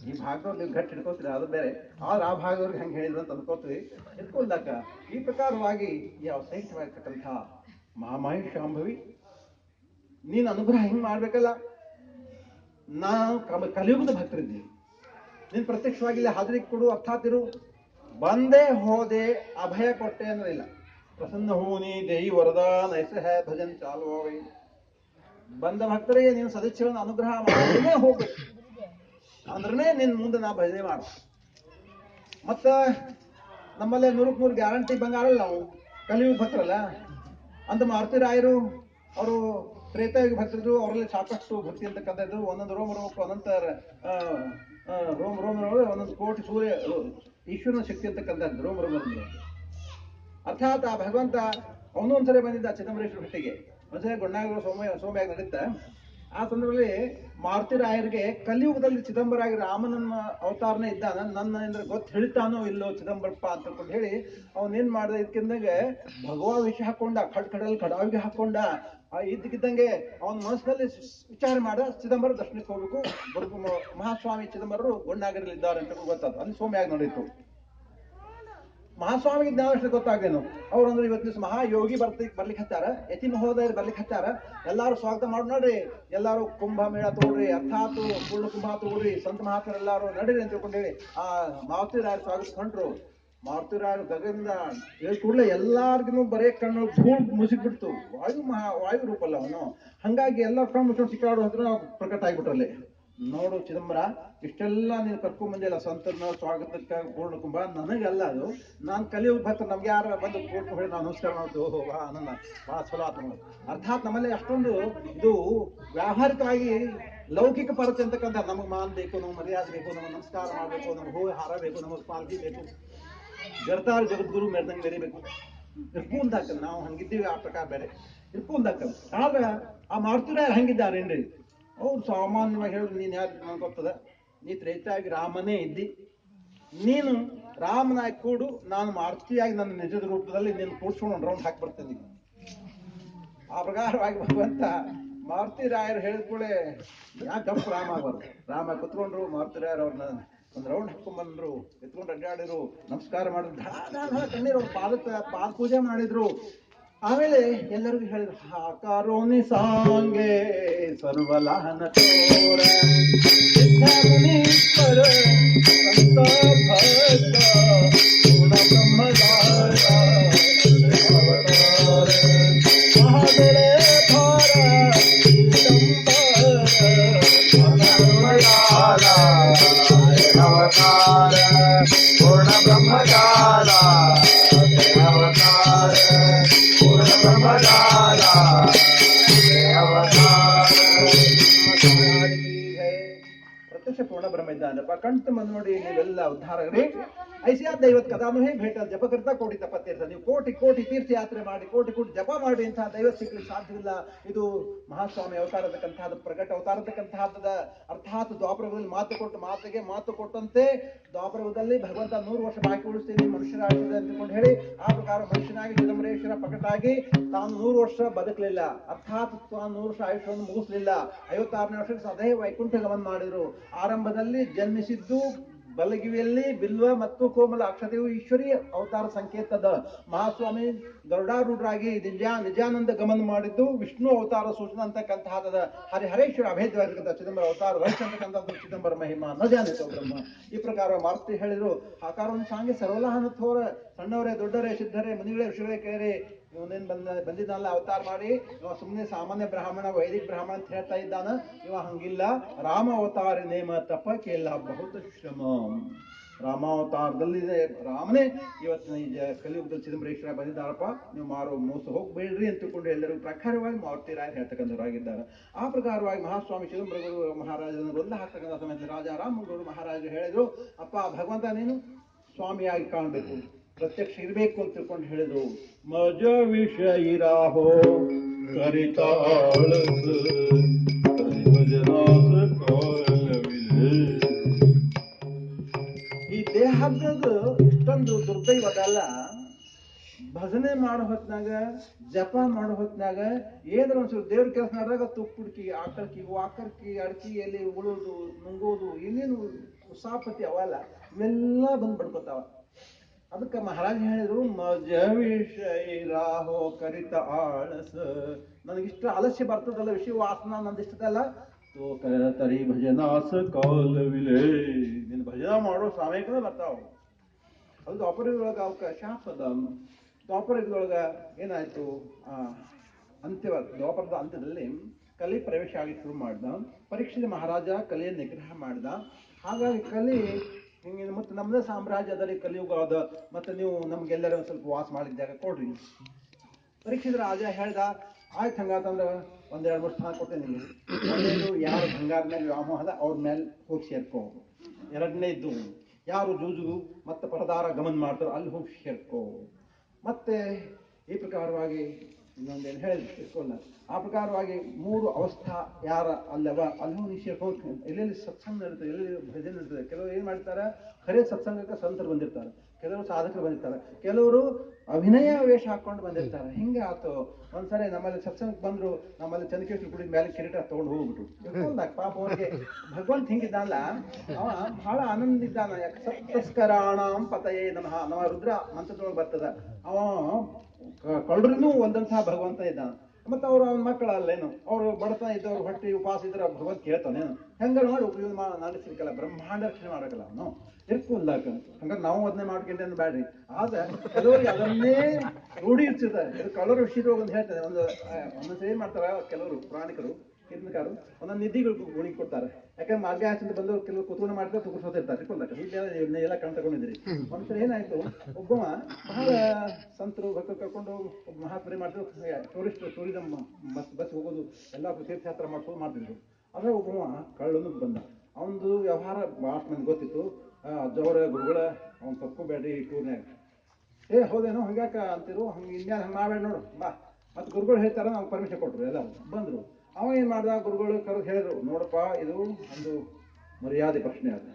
ಈ ಭಾಗದವ್ರು ನೀವು ಗಟ್ಟಿ ಹಿಡ್ಕೋತೀರಿ, ಅದು ಬೇರೆ. ಆದ್ರೆ ಆ ಭಾಗದವ್ರಿಗೆ ಹೆಂಗೆ ಹೇಳಿದ್ರು ಅಂತ ಅಂದ್ಕೋತೀವಿ. ಎತ್ಕೊಂಡಾಕ ಈ ಪ್ರಕಾರವಾಗಿ ಯಾವ ಸಹಿತವಾಗಿರ್ತಕ್ಕಂಥ ಮಹಾಮಹಿಷಾಂಭವಿ ನೀನು ಅನುಗ್ರಹ ಹಿಂಗೆ ಮಾಡ್ಬೇಕಲ್ಲ. ನಾವು ಕಲಿಯುಗದ ಭಕ್ತರಿದ್ದೀವಿ, ನೀನು ಪ್ರತ್ಯಕ್ಷವಾಗಿ ಇಲ್ಲಿ ಹಾಜರಿ ಕೊಡು, ಅರ್ಥಾತ್ ಇರು. ಬಂದೇ ಹೋದೆ ಅಭಯ ಕೊಟ್ಟೆ ಅನ್ನೋದಿಲ್ಲ. ಪ್ರಸನ್ನ ಹೂನಿ ದೇಯಿ ವರದಾನ ಐಸೆ ಹೇ ಭಜನ್ ಚಾಲು ಹೋಗಿ. ಬಂದ ಭಕ್ತರಿಗೆ ನೀನು ಸದಸ್ಯರನ್ನು ಅನುಗ್ರಹ ಮಾಡೇ ಹೋಗ್ಬೇಕು ಅಂದ್ರೆ ನಿನ್ನ ಮುಂದೆ ನಾ ಭಜನೆ ಮಾಡ. ಮತ್ತ ನಮ್ಮಲ್ಲೇ 100ಕ್ಕೆ 100 ಗ್ಯಾರಂಟಿ ಬಂಗಾರಲ್ಲ, ನಾವು ಕಲಿಯುಗ ಭಕ್ತರಲ್ಲ. ಅಂತ ಮಾರುತಿರಾಯರು ಅವರು ತ್ರೇತಾಯುಗ ಭಕ್ತರಿದ್ರು, ಅವರಲ್ಲಿ ಸಾಕಷ್ಟು ಭಕ್ತಿ ಅಂತಕ್ಕಂಥದ್ದು. ಒಂದೊಂದು ರೋಮಕ್ಕೆ ಒಂದೊಂದು ರೋಮರೊಳಗೆ ಒಂದೊಂದು ಕೋಟಿ ಸೂರ್ಯ ಈಶ್ವರನ ಶಕ್ತಿ ಅಂತಕ್ಕಂಥದ್ದು ರೋಮ. ಅರ್ಥಾತ್ ಆ ಭಗವಂತ ಅವನು ಒಂದ್ಸರಿ ಬಂದಿದ್ದ ಚಿದಂಬರೇಶ್ವರ ಭಟ್ಟಿಗೆ. ಒಂದ್ಸರಿ ಗೊಣ್ಣಾಗ ಸೋಮ್ಯಾಗ ನಡೀತಾ. ಆ ಸಂದರ್ಭದಲ್ಲಿ ಮಾರುತಿರಾಯರಿಗೆ ಕಲಿಯುಗದಲ್ಲಿ ಚಿದಂಬರಾಗಿ ರಾಮನನ್ನ ಅವತಾರನೇ ಇದ್ದಾನ, ನನ್ನ ಅಂದ್ರೆ ಗೊತ್ತು ಹೇಳ್ತಾನೋ ಇಲ್ಲೋ ಚಿದಂಬರಪ್ಪ ಅಂತ ಹೇಳಿ ಅವನೇನ್ ಮಾಡಿದ, ಇದಕ್ಕಿಂದಾಗ ಭಗವಾ ವಿಷ ಹಾಕೊಂಡ, ಕಡಲ್ ಕಡಾವಿಗೆ ಹಾಕೊಂಡ. ಇದ್ದಕ್ಕಿದ್ದಂಗೆ ಅವನ ಮನಸ್ಸಿನಲ್ಲಿ ವಿಚಾರ ಮಾಡ ಚಿದಂಬರ ದರ್ಶನಕ್ಕೆ ಹೋಗ್ಬೇಕು, ಮಹಾಸ್ವಾಮಿ ಚಿದಂಬರರು ಗೊಣ್ಣಾಗರಲ್ಲಿದ್ದಾರೆ ಅಂತ ಗೊತ್ತಾದ. ಅಲ್ಲಿ ಸೋಮ್ಯಾಗ ನೋಡಿತ್ತು. ಮಹಾಸ್ವಾಮಿಗೆ ಜ್ಞಾನ ಅಷ್ಟು ಗೊತ್ತಾಗ್ಲೇನು. ಅವ್ರಂದ್ರೆ ಇವತ್ತು ದಿವಸ ಮಹಾಯೋಗಿ ಬರ್ಲಿಕ್ಕೆ ಹತ್ತಾರ, ಯತಿ ಮಹೋದಯರು ಬರ್ಲಿಕ್ಕೆ ಹತ್ತಾರ, ಎಲ್ಲಾರು ಸ್ವಾಗತ ಮಾಡಿ ನೋಡ್ರಿ, ಎಲ್ಲಾರು ಕುಂಭ ಮೇಳ ತಗೊಳ್ರಿ, ಅರ್ಥಾತ್ ಪೂರ್ಣ ಕುಂಭ ತಗೊಳ್ರಿ, ಸಂತ ಮಹಾತ್ಮರು ಎಲ್ಲಾರು ನಡೀರಿ ಅಂತ ತಿಳ್ಕೊಂಡು ಹೇಳಿ ಆ ಮಾರುತಿರಾಯರು ಸ್ವಾಗತ ಹೊಂಟ್ರು. ಮಾರುತಿರಾಯರು ಗಗನದಿಂದ ಹೇಳಿ ಕೂಡಲೇ ಎಲ್ಲಾರ್ಗು ಬರೇ ಕಣ್ಣು ಧೂಳ್ ಮುಸಿಗ್ಬಿಡ್ತು. ವಾಯು ರೂಪಲ್ಲ ಅವನು. ಹಂಗಾಗಿ ಎಲ್ಲ ಕಣ್ಣು ಮುಚ್ಕೊಂಡು ಸಿಕ್ಕಾಡೋ ಹತ್ರ ಪ್ರಕಟ ಆಗ್ಬಿಟ್ರಲ್ಲಿ. ನೋಡು ಚಿದಂಬರ, ಇಷ್ಟೆಲ್ಲ ನೀನು ಕರ್ಕೊಂಡ್ ಬಂದಿಲ್ಲ ಸಂತನ ಸ್ವಾಗತಕ್ಕೆ ಪೂರ್ಣ ಕುಂಭ, ನನಗಲ್ಲ ಅದು. ನಾನು ಕಲಿಯುಗ ಭಕ್ತ, ನಮ್ಗೆ ಯಾರು ಬಂದು ಪೂರ್ಣ ಹೇಳಿ ನಾವು ನಮಸ್ಕಾರ ಮಾಡ್ತೀವಿ. ಓಹೋ ವಾ ನನ್ನ ಭಾಳ ಚಲೋ ಆತ. ಅರ್ಥಾತ್ ನಮ್ಮಲ್ಲಿ ಅಷ್ಟೊಂದು ಇದು ವ್ಯಾವಹಾರಿಕವಾಗಿ ಲೌಕಿಕ ಪರತೆ ಅಂತಕ್ಕಂಥ ನಮಗೆ ಮಾನ್ ಬೇಕು, ನಮ್ಗೆ ಮರ್ಯಾದೆ ಬೇಕು, ನಮಗೆ ನಮಸ್ಕಾರ ಮಾಡಬೇಕು, ನಮ್ಗೆ ಹೂವು ಹಾರ ಬೇಕು, ನಮಗೆ ಪಾಲ್ಗಿ ಬೇಕು, ಜರ್ತಾರ ಜಗದ್ಗುರು ಮೆರೆದಂಗೆ ಮೆರಿಬೇಕು, ಇರ್ಕೊಂಡಾಕ ನಾವು ಹಂಗಿದ್ದೀವಿ. ಆ ಪ್ರಕಾರ ಬೇರೆ ಇರ್ಕೊಂಡಾಕ. ಆದ್ರೆ ಆ ಮಾರುತಿರಾಯ ಹಂಗಿದ್ದಾರೇನ್ರಿ? ಅವ್ರು ಸಾಮಾನ್ಯವಾಗಿ ಹೇಳಿದ್ರು, ನೀನು ಯಾರು ನನಗೆ ಗೊತ್ತದ, ನೀ ತ್ರೇತಾಗಿ ರಾಮನೇ ಇದ್ದಿ, ನೀನು ರಾಮನಾಗಿ ಕೂಡು, ನಾನು ಮಾರುತಿಯಾಗಿ ನನ್ನ ನಿಜದ ರೂಪದಲ್ಲಿ ನೀನು ಕೂಡ್ಸ್ಕೊಂಡು ರೌಂಡ್ ಹಾಕಿ ಬರ್ತೇನೆ. ಆ ಪ್ರಕಾರವಾಗಿ ಭಗವಂತ ಮಾರುತಿರಾಯರು ಹೇಳಿದ್ಕೂಳೆ ಯಾಕೆ ಗಪ್ ರಾಮ ಆಗ್ಬಾರ್ದು. ರಾಮ ಕುತ್ಕೊಂಡ್ರು, ಮಾರುತಿರಾಯರು ಅವ್ರನ್ನ ಒಂದು ರೌಂಡ್ ಹಾಕೊಂಡ್ ಬಂದ್ರು, ಎತ್ಕೊಂಡು ಅಡ್ಡಾಡಿದ್ರು, ನಮಸ್ಕಾರ ಮಾಡಿದ್ರು, ಧಾಳ ಕಣ್ಣೀರು ಪಾದ ಪೂಜೆ ಮಾಡಿದ್ರು. ಆಮೇಲೆ ಎಲ್ಲರಿಗೂ ಹೇಳಿದ್ರು, ಹಾಕಾರೋನಿ ಸಾಂಗೆ ಸರ್ವಲಾಹನ ತೋರ ಮುನೀಶ್ವರ ಸಂತ ಭಕ್ತ ಪೂರ್ಣ ಬ್ರಹ್ಮಗಾರ ಮಹಾಬೆಳೆ ಭಾರ ಅವತಾರ ಪೂರ್ಣ ಬ್ರಹ್ಮಗಾರ ಪ್ರತ್ಯಕ್ಷ ಪೂರ್ಣ ಬ್ರಹ್ಮ ಇದ್ದಾನಪ್ಪ. ಕಂಠ ಬಂದು ನೋಡಿ, ನೀವೆಲ್ಲ ಉದ್ಧಾರಗ್ರಿ. ಐಸಿಯಾ ದೈವತ್ ಕದಾನು ಹೇ ಭೇಟ ಜಪಕರ್ತ ಕೋಟಿ ತಪತೀರ್ಥ. ನೀವು ಕೋಟಿ ಕೋಟಿ ತೀರ್ಥಯಾತ್ರೆ ಮಾಡಿ, ಕೋಟಿ ಕೋಟಿ ಜಪ ಮಾಡಿ ಇಂತಹ ದೈವತ್ ಸಿಗ್ಲಿಕ್ಕೆ ಸಾಧ್ಯವಿಲ್ಲ. ಇದು ಮಹಾಸ್ವಾಮಿ ಅವತಾರತಕ್ಕಂತಹದ್ದು, ಪ್ರಕಟ ಅವತಾರತಕ್ಕಂತಹದ್ದು. ಅರ್ಥಾತ್ ದ್ವಾಪರದಲ್ಲಿ ಮಾತು ಕೊಟ್ಟು ಮಾತಿಗೆ ಮಾತು ಕೊಟ್ಟಂತೆ ದ್ವಾಪರದಲ್ಲಿ ಭಗವಂತ 100 ವರ್ಷ ಬಾಕಿ ಉಳಿಸ್ತೀನಿ ಮನುಷ್ಯರಾಗ್ತದೆ ಅಂತಕೊಂಡು ಹೇಳಿ ಆ ಪ್ರಕಾರ ಮನುಷ್ಯನಾಗಿ ಚಿದಂಬರೇಶ್ವರ ಪ್ರಕಟಾಗಿ ತಾನು 100 ವರ್ಷ ಬದುಕಲಿಲ್ಲ. ಅರ್ಥಾತ್ ತಾನು 100 ವರ್ಷ ಆಯುಷ್ಯವನ್ನು ಮುಗಿಸ್ಲಿಲ್ಲ. 56ನೇ ವರ್ಷಕ್ಕೆ ಸದೇ ವೈಕುಂಠ ಗಮನ ಮಾಡಿದ್ರು. ಆರಂಭದಲ್ಲಿ ಜನ್ಮಿಸಿದ್ದು ಬಲಗಿವಿಯಲ್ಲಿ ಬಿಲ್ವ ಮತ್ತು ಕೋಮಲ ಅಕ್ಷತೆಯು ಈಶ್ವರಿ ಅವತಾರ ಸಂಕೇತದ. ಮಹಾಸ್ವಾಮಿ ಗರುಡಾರೂಢರಾಗಿ ನಿಜಾನಂದ ಗಮನ ಮಾಡಿದ್ದು ವಿಷ್ಣು ಅವತಾರ ಸೂಚನೆ ಅಂತಕ್ಕಂತಹದ. ಹರೇಶ್ವರ ಅಭೇದ್ಯವಾಗಿರ್ತಕ್ಕಂಥ ಚಿದಂಬರ ಅವತಾರ ವಹಿಸತಕ್ಕಂಥದ್ದು ಚಿದಂಬರ ಮಹಿಮಾ ನ ಜಾನಿತೋ ಬ್ರಹ್ಮ. ಈ ಪ್ರಕಾರ ಮಾರುತಿ ಹೇಳಿದ್ರು, ಆಕಾರವನ್ನು ಸಾಂಗೆ ಸರ್ವಲಾಹನ ಥೋರ, ಸಣ್ಣವರೇ ದೊಡ್ಡರೇ ಸಿದ್ಧರೇ ಮುನಿಗಳೇ ಋಷಿಗಳೇ ಕೇಳಿ, ಇವನೇನ್ ಬಂದಿದ್ದಾನಲ್ಲ ಅವತಾರ ಮಾಡಿ, ಇವ ಸುಮ್ಮನೆ ಸಾಮಾನ್ಯ ಬ್ರಾಹ್ಮಣ ವೈದಿಕ ಬ್ರಾಹ್ಮಣ ಅಂತ ಹೇಳ್ತಾ ಇದ್ದಾನ. ಇವ ಹಂಗಿಲ್ಲ, ರಾಮ ಅವತಾರ ನೇಮ ತಪ ಕೇಳ ಬಹುತ ಶ್ರಮ. ರಾಮಾವತಾರದಲ್ಲಿ ರಾಮನೇ ಇವತ್ತಿನ ಈ ಕಲಿಯುಗದಲ್ಲಿ ಚಿದಂಬರೇಶ್ವರ ಬಂದಿದ್ದಾರಪ್ಪ, ನೀವು ಮೋಸ ಹೋಗ್ಬೇಡ್ರಿ ಅಂತ ತಿಳ್ಕೊಂಡು ಎಲ್ಲರೂ ಪ್ರಕಾರವಾಗಿ ಮಾರುತಿರಾಯ ಹೇಳ್ತಕ್ಕಂಥವರಾಗಿದ್ದಾರೆ. ಆ ಪ್ರಕಾರವಾಗಿ ಮಹಾಸ್ವಾಮಿ ಚಿದಂಬರಗಳು ಮಹಾರಾಜರನ್ನು ಗೊಂದ ಹಾಕ್ತಕ್ಕಂಥ ಸಮಯದಲ್ಲಿ ರಾಜ ರಾಮಗೌಡರು ಮಹಾರಾಜರು ಹೇಳಿದ್ರು, ಅಪ್ಪ ಭಗವಂತ ನೀನು ಸ್ವಾಮಿಯಾಗಿ ಕಾಣಬೇಕು, ಪ್ರತ್ಯಕ್ಷ ಇರಬೇಕು ಅಂತ ತಿಳ್ಕೊಂಡು ಹೇಳಿದ್ರು. ಮಜ ವಿಷಯಿರಾಹೋ ಈ ದೇಹದ ಇಷ್ಟೊಂದು ದುರ್ದೈವದಲ್ಲ. ಭಜನೆ ಮಾಡೋ ಹೊತ್ನಾಗ, ಜಪ ಮಾಡೋ ಹೊತ್ನಾಗ ಏನಾರ ಒಂದ್ಸಲ ದೇವ್ರ ಕೆಲಸ ಮಾಡಿದಾಗ ತುಪ್ಪುಡ್ಕಿ, ಆಕರ್ಕಿ ಅಡ್ಕಿ ಎಲ್ಲಿ ಉಳೋದು, ನುಂಗೋದು, ಏನೇನು ಉಸಾಪತಿ ಅವಲ್ಲ, ಇವೆಲ್ಲ ಬಂದು ಬಡ್ಕೊತಾವ. ಅದಕ್ಕೆ ಮಹಾರಾಜ ಹೇಳಿದ್ರು, ಮಜ ವಿಷಯಿರಾಹೋ ಕರಿತ ಆಳಸ, ನನಗಿಷ್ಟ ಆಲಸ್ಯ ಬರ್ತದಲ್ಲ, ವಿಷಯ ವಾಸನ ನಂದಿಷ್ಟದಲ್ಲ, ತೋ ತರಿ ಭಜನಾಸ ಕಾಲವಿಲೆ, ನಿನ್ನ ಭಜನಾ ಮಾಡೋ ಸಮಯಕ್ಕೆ ಬರ್ತಾವ. ಅದು ದ್ವಾಪರದೊಳಗ ಅವಕ್ಕೆ ಶಾಪದ. ದ್ವಾಪರದೊಳಗ ಏನಾಯ್ತು, ದ್ವಾಪರದ ಅಂತ್ಯದಲ್ಲಿ ಕಲಿ ಪ್ರವೇಶ ಆಗಿ ಶುರು ಮಾಡ್ದ. ಪರೀಕ್ಷಿತ ಮಹಾರಾಜ ಕಲಿಯನ್ನು ನಿಗ್ರಹ ಮಾಡ್ದ. ಹಾಗಾಗಿ ಕಲಿ ಹಿಂಗೆ ಮತ್ತೆ ನಮ್ಮದೇ ಸಾಮ್ರಾಜ್ಯ ಅದರಲ್ಲಿ ಕಲಿಯುಗ ಅದ, ಮತ್ತೆ ನೀವು ನಮ್ಗೆಲ್ಲರೂ ಒಂದು ಸ್ವಲ್ಪ ವಾಸ ಮಾಡಿದ ಜಾಗ ಕೊಡ್ರಿ. ಪರೀಕ್ಷಿತ ರಾಜ ಹೇಳ್ದ, ಆಯ್ತು ಹಂಗಾತಂದ್ರೆ 1-2-3 ಸ್ಥಾನ ಕೊಟ್ಟೆ ನಿಮಗೆ. ಒಂದೇದು ಯಾರು ಬಂಗಾರ ಮೇಲೆ ವ್ಯಾಮೋಹದ ಅವ್ರ ಮೇಲೆ ಹೋಗಿ ಸೇರ್ಕೋ. ಎರಡನೇದ್ದು ಯಾರು ಜೂಜು ಮತ್ತೆ ಪರದಾರ ಗಮನ ಮಾಡ್ತಾರೋ ಅಲ್ಲಿ ಹೋಗಿ ಸೇರ್ಕೋ. ಮತ್ತೆ ಈ ಪ್ರಕಾರವಾಗಿ ಇನ್ನೊಂದೇನು ಹೇಳಿಲ್ಲ, ಆ ಪ್ರಕಾರವಾಗಿ 3 ಅವಸ್ಥಾ ಯಾರ ಅಲ್ಲವ ಅಲ್ಲಿ ಹೋಗಿ ಸೇರ್ಕೊಂಡು ಎಲ್ಲೆಲ್ಲಿ ಸತ್ಸಂಗ ನಡೀತದೆ, ಎಲ್ಲೆಲ್ಲಿ ಭಜನೆ ನಡೀತದೆ. ಕೆಲವರು ಏನ್ ಮಾಡ್ತಾರೆ, ಖರೇ ಸತ್ಸಂಗಕ್ಕೆ ಸಂತರು ಬಂದಿರ್ತಾರೆ, ಕೆಲವರು ಸಾಧಕರು ಬಂದಿರ್ತಾರೆ, ಕೆಲವರು ಅಭಿನಯ ವೇಷ ಹಾಕೊಂಡು ಬಂದಿರ್ತಾರೆ. ಹಿಂಗೆ ಆತು. ಒಂದ್ಸರಿ ನಮ್ಮಲ್ಲಿ ಸತ್ಸಂಗಕ್ಕೆ ಬಂದ್ರು, ನಮ್ಮಲ್ಲಿ ಚಂದ್ರಕೇಶ್ವರ ಗುಡಿ ಮೇಲೆ ಕಿರೀಟ ತಗೊಂಡು ಹೋಗ್ಬಿಟ್ರು. ಪಾಪ ಅವ್ರಿಗೆ ಭಗವಂತ ಹಿಂಗಿದ್ದಾನಲ್ಲ, ಅವ ಬಹಳ ಆನಂದ ಇದ್ದಾನ. ಯಾಕೆ ಸಪ್ತಸ್ಕರಾಣಾಂ ಪತಯೇ ನಮಃ, ನಮ್ಮ ರುದ್ರ ಮಂತ್ರದೊಳಗೆ ಬರ್ತದ. ಅವ ಕಳ್ಳರಿನೂ ಒಂದಂತಹ ಭಗವಂತ ಇದ್ದಾನ. ಮತ್ತೆ ಅವ್ರು ಅವನ ಮಕ್ಕಳಲ್ಲೇನು, ಅವ್ರು ಬಡತನ ಇದ್ದವ್ರು ಹೊಟ್ಟೆ ಉಪವಾಸ ಇದ್ರೆ ಭಗವಂತ ಕೇಳ್ತಾನೇನು? ಹೆಂಗಾರು ಮಾಡಿ ಉಪಯೋಗ ನಡೆಸಿರ್ಕಲ್ಲ, ಬ್ರಹ್ಮಾಂಡ ರಕ್ಷಣೆ ಮಾಡಕಲ್ಲ ಅವನು ಇರ್ಕುಲ್ಲಾಕ. ಹಂಗಾರೆ ನಾವು ಅದನ್ನೇ ಮಾಡ್ಕೊಂಡೆ ಬ್ಯಾಡ್ರಿ. ಆದ್ರೆ ಕೆಲವರಿಗೆ ಅದನ್ನೇ ರೂಢಿ ಇರ್ತಿರ್ತಾರೆ. ಕಳ್ಳರ ವಿಷಯದೊಳಗೆ ಒಂದು ಹೇಳ್ತಾರೆ, ಒಂದೊಂದ್ಸರಿ ಏನ್ ಮಾಡ್ತಾರ ಕೆಲವರು ಪುರಾಣಿಕರು ಕಿರ್ನಕಾರು ಒಂದೊಂದು ನಿಧಿಗಳು ಗುಣಿಗೆ ಕೊಡ್ತಾರೆ. ಯಾಕಂದ್ರೆ ಮಾರ್ಗಾಸಿಂದ ಬಂದವರು ಕೆಲವರು ಕುತೂಹಲ ಮಾಡ್ತಾರೆ, ತುಗುರ್ಸೋತಿರ್ತಾರೆ. ಎಲ್ಲ ಕಣ್ ತಗೊಂಡಿದ್ರಿ. ಒಂದ್ಸರಿ ಏನಾಯ್ತು, ಒಬ್ಬವ ಬಹಳ ಸಂತರು ಭಕ್ತರು ಕರ್ಕೊಂಡು ಮಹಾತ್ಮರಿ ಮಾಡಿದ್ರು, ಟೂರಿಸಂ ಬಸ್ ಹೋಗೋದು ಎಲ್ಲ ತೀರ್ಥಯಾತ್ರೆ ಮಾಡ್ತಿದ್ರು. ಅದ್ರ ಒಬ್ಬವ ಕಳ್ಳನು ಬಂದ. ಅವನದು ವ್ಯವಹಾರ ಭಾಳ ಮಂದಿ ಗೊತ್ತಿತ್ತು. ಅಜ್ಜವರ ಗುರುಗಳ ಅವ್ನು ತಕ್ಕೋಬೇಡ್ರಿ ಈ ಟೂರ್ನ್ಯಾಗ. ಹೌದೇನೋ ಹಂಗ್ಯಾಕ ಅಂತಿರು, ಹಂಗೆ ಇನ್ಯಾರು ಹಂಗೆ ಮಾಡಬೇಡ ನೋಡು ಬಾ. ಮತ್ತೆ ಗುರುಗಳು ಹೇಳ್ತಾರ, ನಾವು ಪರ್ಮಿಷನ್ ಕೊಟ್ಟರು, ಎಲ್ಲ ಬಂದರು. ಅವ ಏನು ಮಾಡ್ದ, ಗುರುಗಳು ಕರೆದು ಹೇಳಿದ್ರು, ನೋಡಪ್ಪ ಇದು ಒಂದು ಮರ್ಯಾದೆ ಪ್ರಶ್ನೆ ಅದ.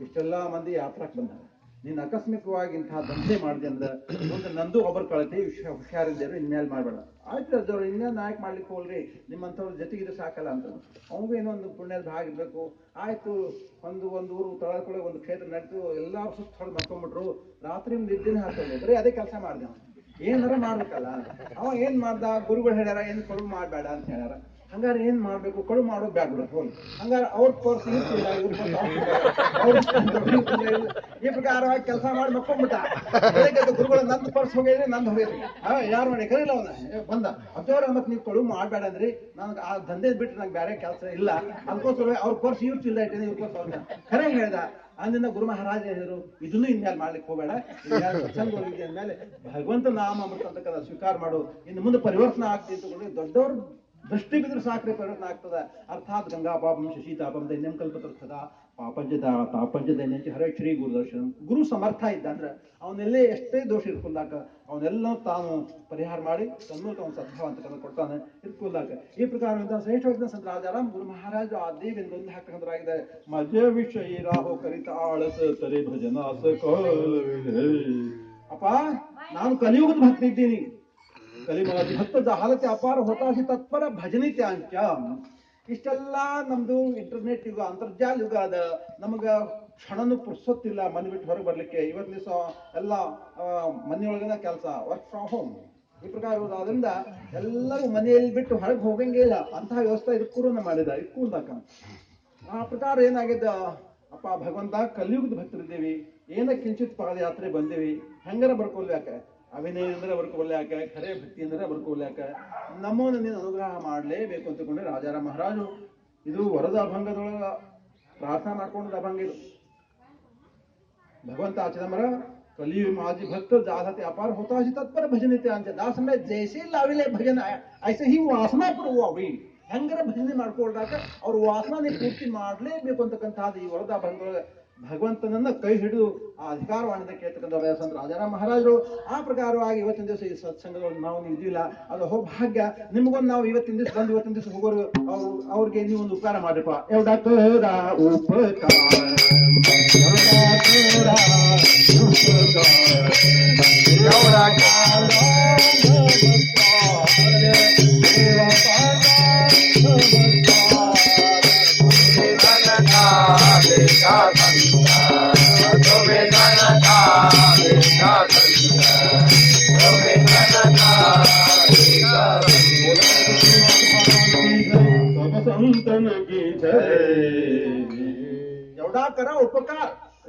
ಇಷ್ಟೆಲ್ಲ ಮಂದಿ ಯಾತ್ರಕ್ಕೆ ಬಂದ, ನೀನು ಆಕಸ್ಮಿಕವಾಗಿ ಇಂತಹ ದಂಧೆ ಮಾಡಿದೆ ಅಂದ್ರೆ ಮುಂದೆ ನಂದು ಒಬ್ಬರು ಕಳತಿ ಹುಷಾರಿದ್ದೇರು, ಇನ್ಮೇಲೆ ಮಾಡಬೇಡ. ಆಯ್ತು ಅಜ್ಜವ್ರು, ಇನ್ನೇನು ನಾಯಕ್ ಮಾಡ್ಲಿಕ್ಕೆ ಹೋಗ್ರಿ, ನಿಮ್ಮಂಥವ್ರ ಜೊತೆಗಿದ್ರೆ ಸಾಕಲ್ಲ ಅಂತ. ಅವನಿಗೂ ಏನೊಂದು ಪುಣ್ಯದ ಭಾಗ ಇರಬೇಕು. ಆಯ್ತು, ಒಂದು ಊರು ತಳಕೊಳಗೆ ಒಂದು ಕ್ಷೇತ್ರ ನಡೀತು, ಎಲ್ಲರೂ ಸುತ್ತ ಹೊಡೆದು ಮರ್ಕೊಂಡ್ಬಿಟ್ರು. ರಾತ್ರಿ ನಿದ್ದೆನೇ ಹಾಕೋದು, ಬರೀ ಅದೇ ಕೆಲಸ ಮಾಡಿದೆ. ಏನಾರ ಮಾಡ್ಬೇಕಲ್ಲ. ಅವ ಏನ್ ಮಾಡ್ದ, ಗುರುಗಳು ಹೇಳ್ಯಾರ ಏನು ಕಳು ಮಾಡಬೇಡ ಅಂತ ಹೇಳ್ಯಾರ. ಹಂಗಾರೆ ಏನ್ ಮಾಡ್ಬೇಕು, ಕಳು ಮಾಡೋದು ಬ್ಯಾಡ ಬಿಡ ಹೋಗಿ. ಹಂಗಾರೆ ಅವ್ರ ಪರ್ಸ್ ಇರ್ತಿಲ್ಲ, ಈ ಪ್ರಕಾರವಾಗಿ ಕೆಲಸ ಮಾಡಿ ಮಕ್ಕೊಂಡ್ಬಿಟ್ಟ. ಗುರುಗಳು ನಂದು ಪರ್ಸ್ ಹೋಗಿದ್ರಿ, ನಂದು ಹೋಗಿದ್ರಿ. ಯಾರು ಮಾಡಿ ಕರೀಲ್ಲ ಅವನ ಬಂದ. ಅಜ್ಜವ್ರ ಮತ್ತೆ ನೀವು ಕಳು ಮಾಡ್ಬೇಡ ಅಂದ್ರಿ, ನನ್ಗೆ ಆ ದಂಧೆ ಬಿಟ್ಟು ನಂಗೆ ಬೇರೆ ಕೆಲಸ ಇಲ್ಲ, ಅದಕ್ಕೋಸ್ಕರ ಅವ್ರ ಪರ್ಸ್ ಇರ್ತಿಲ್ಲ ಇಟ್ಟೇನೆ, ಇವ್ರ ಪರ್ಸ್ ಅವ್ರ ಖರೆ ಹೇಳ್ದ. ಅಂದಿನ ಗುರು ಮಹಾರಾಜ ಹೇಳಿದ್ರು, ಇದನ್ನು ಇನ್ಮೇಲೆ ಮಾಡ್ಲಿಕ್ಕೆ ಹೋಗಬೇಡ, ಸತ್ಸಂಗ ಅಂದ್ಮೇಲೆ ಭಗವಂತ ನಾಮ ಅಮೃತ ಅಂತಕ್ಕಂಥ ಸ್ವೀಕಾರ ಮಾಡು, ಇನ್ನು ಮುಂದೆ ಪರಿವರ್ತನೆ ಆಗ್ತಿ ಅಂತಕೊಂಡು ದೊಡ್ಡವರು ದೃಷ್ಟಿ ಬಿದ್ರೆ ಸಾಕ್ರೆ ಪರಿವರ್ತನೆ ಆಗ್ತದ. ಅರ್ಥಾತ್ ಗಂಗಾ ಪಾಪಂ ಶಶೀತಾಪಂ ದೈನ್ಯಂ ಕಲ್ಪತರ್ಥದ ಪಾಪಂಜದ ತಾಪಂಜ ದೈನ್ಯಂಚ ಹರೇ ಶ್ರೀ ಗುರುದರ್ಶನ. ಗುರು ಸಮರ್ಥ ಇದ್ದ ಅಂದ್ರೆ ಅವನೆಲ್ಲೇ ಎಷ್ಟೇ ದೋಷ ಇರ್ಕೊಲ್ಲಾಕ ಅವನೆಲ್ಲ ತಾನು ಪರಿಹಾರ ಮಾಡಿ ತನ್ಮೂಲಕ ಅವನು ಸದ್ಭಾವ ಅಂತ ಕೊಡ್ತಾನೆ ಇರ್ಕೊಲ್ಲಾಕ. ಈ ಪ್ರಕಾರ ಶ್ರೇಷ್ಠ ಸಂತ ರಾಜಾರಾಮ್ ಗುರು ಮಹಾರಾಜ ಆದಿ ಬೆಂದೊಂದು ಹಾಕಂದ್ರಾಗಿದ್ದಾರೆ. ಮಜ ವಿಷಯ ರಾಹೋ ಕರಿತ ಆಳಸ ತರೆ ಭಜನಾಸ. ಅಪ್ಪ ನಾನು ಕಲಿಯುಗದ ಭಕ್ತ ಇದ್ದೀನಿ, ಭಕ್ತದ ಹಾಲತೆ ಅಪಾರ ಹೊತಾಸಿ ತತ್ಪರ ಭಜನಿತ್ಯಾಂಚ. ಇಷ್ಟೆಲ್ಲ ನಮ್ದು ಇಂಟರ್ನೆಟ್ ಯುಗ, ಅಂತರ್ಜಾಲ ಯುಗ ಅದ. ನಮಗ ಕ್ಷಣನೂ ಪುರ್ಸೊತ್ತಿಲ್ಲ ಮನೆ ಬಿಟ್ಟು ಹೊರಗೆ ಬರ್ಲಿಕ್ಕೆ. ಇವತ್ತು ದಿವಸ ಎಲ್ಲ ಮನೆಯೊಳಗಿನ ಕೆಲಸ, ವರ್ಕ್ ಫ್ರಮ್ ಹೋಮ್. ಈ ಪ್ರಕಾರ ಇರೋದ್ರಿಂದ ಎಲ್ಲರೂ ಮನೆಯಲ್ಲಿ ಬಿಟ್ಟು ಹೊರಗೆ ಹೋಗಂಗೇ ಇಲ್ಲ. ಅಂತಹ ವ್ಯವಸ್ಥೆ ಇದಕ್ಕೂ ಮಾಡಿದ ಇಟ್ಕೊಂಡಾಕ. ಆ ಪ್ರಕಾರ ಏನಾಗಿದ್ದ, ಅಪ್ಪ ಭಗವಂತ ಕಲಿಯುಗದ ಭಕ್ತರಿದ್ದೀವಿ, ಏನ ಕಿಂಚಿತ್ ಪಾದಯಾತ್ರೆ ಬಂದೇವಿ, ಹೆಂಗಾರ ಬರ್ಕೊಲ್ಯಾಕ, ಅಭಿನಯ ಅಂದ್ರೆ ಬರ್ಕೊಲ್ಯಾಕ, ಖರೆ ಭಕ್ತಿ ಅಂದ್ರೆ ಬರ್ಕೊಲ್ಯಾಕ, ನಮ್ಮನ್ನು ನೀನು ಅನುಗ್ರಹ ಮಾಡಲೇಬೇಕು ಅಂತಕೊಂಡ್ರೆ ರಾಜಾರಾಮ ಮಹಾರಾಜು ಇದು ವರದ ಅಭಂಗದೊಳಗ ಪ್ರಾರ್ಥನಾ ಮಾಡ್ಕೊಂಡ ಅಭಂಗ. ಇದು भगवंत चिदंबर कलियुग माझी भक्त जाधते अपार होता तत्पर भजने ते अंत दास समय जैसे लाविले भजन ऐसे ही ವಾಸನಾ ಪಡುವವಿ ಹೆಂಗರ ಭಜನೆ ಮಾಡ್ಕೊಳ್ದಾಗ ಅವ್ರ ವಾಸನೆ ಪೂರ್ತಿ ಮಾಡಲೇಬೇಕು ಅಂತಕ್ಕಂಥದ್ದು ಈ ವರದ ಭಗವಂತನನ್ನ ಕೈ ಹಿಡಿದು ಆ ಅಧಿಕಾರವಾಣಿಂದ ಕೇಳ್ತಕ್ಕಂಥ ಸಂತ ರಾಜಾರಾಮ್ ಮಹಾರಾಜರು ಆ ಪ್ರಕಾರವಾಗಿ ಇವತ್ತಿನ ದಿವಸ ಈ ಸತ್ಸಂಗದೊಳಗೆ ನಾವು ಇದ್ದಿಲ್ಲ ಅದು ಭಾಗ್ಯ ನಿಮ್ಗೊಂದು ನಾವು ಇವತ್ತಿನ ದಿವಸ ಬಂದು ಇವತ್ತಿನ ದಿವಸ ಹೋಗೋರು ಅವ್ರಿಗೆ ನೀವು ಒಂದು ಉಪಕಾರ ಮಾಡ್ರಪ್ಪ ಎವಡಾಕರ ಉಪಕಾರ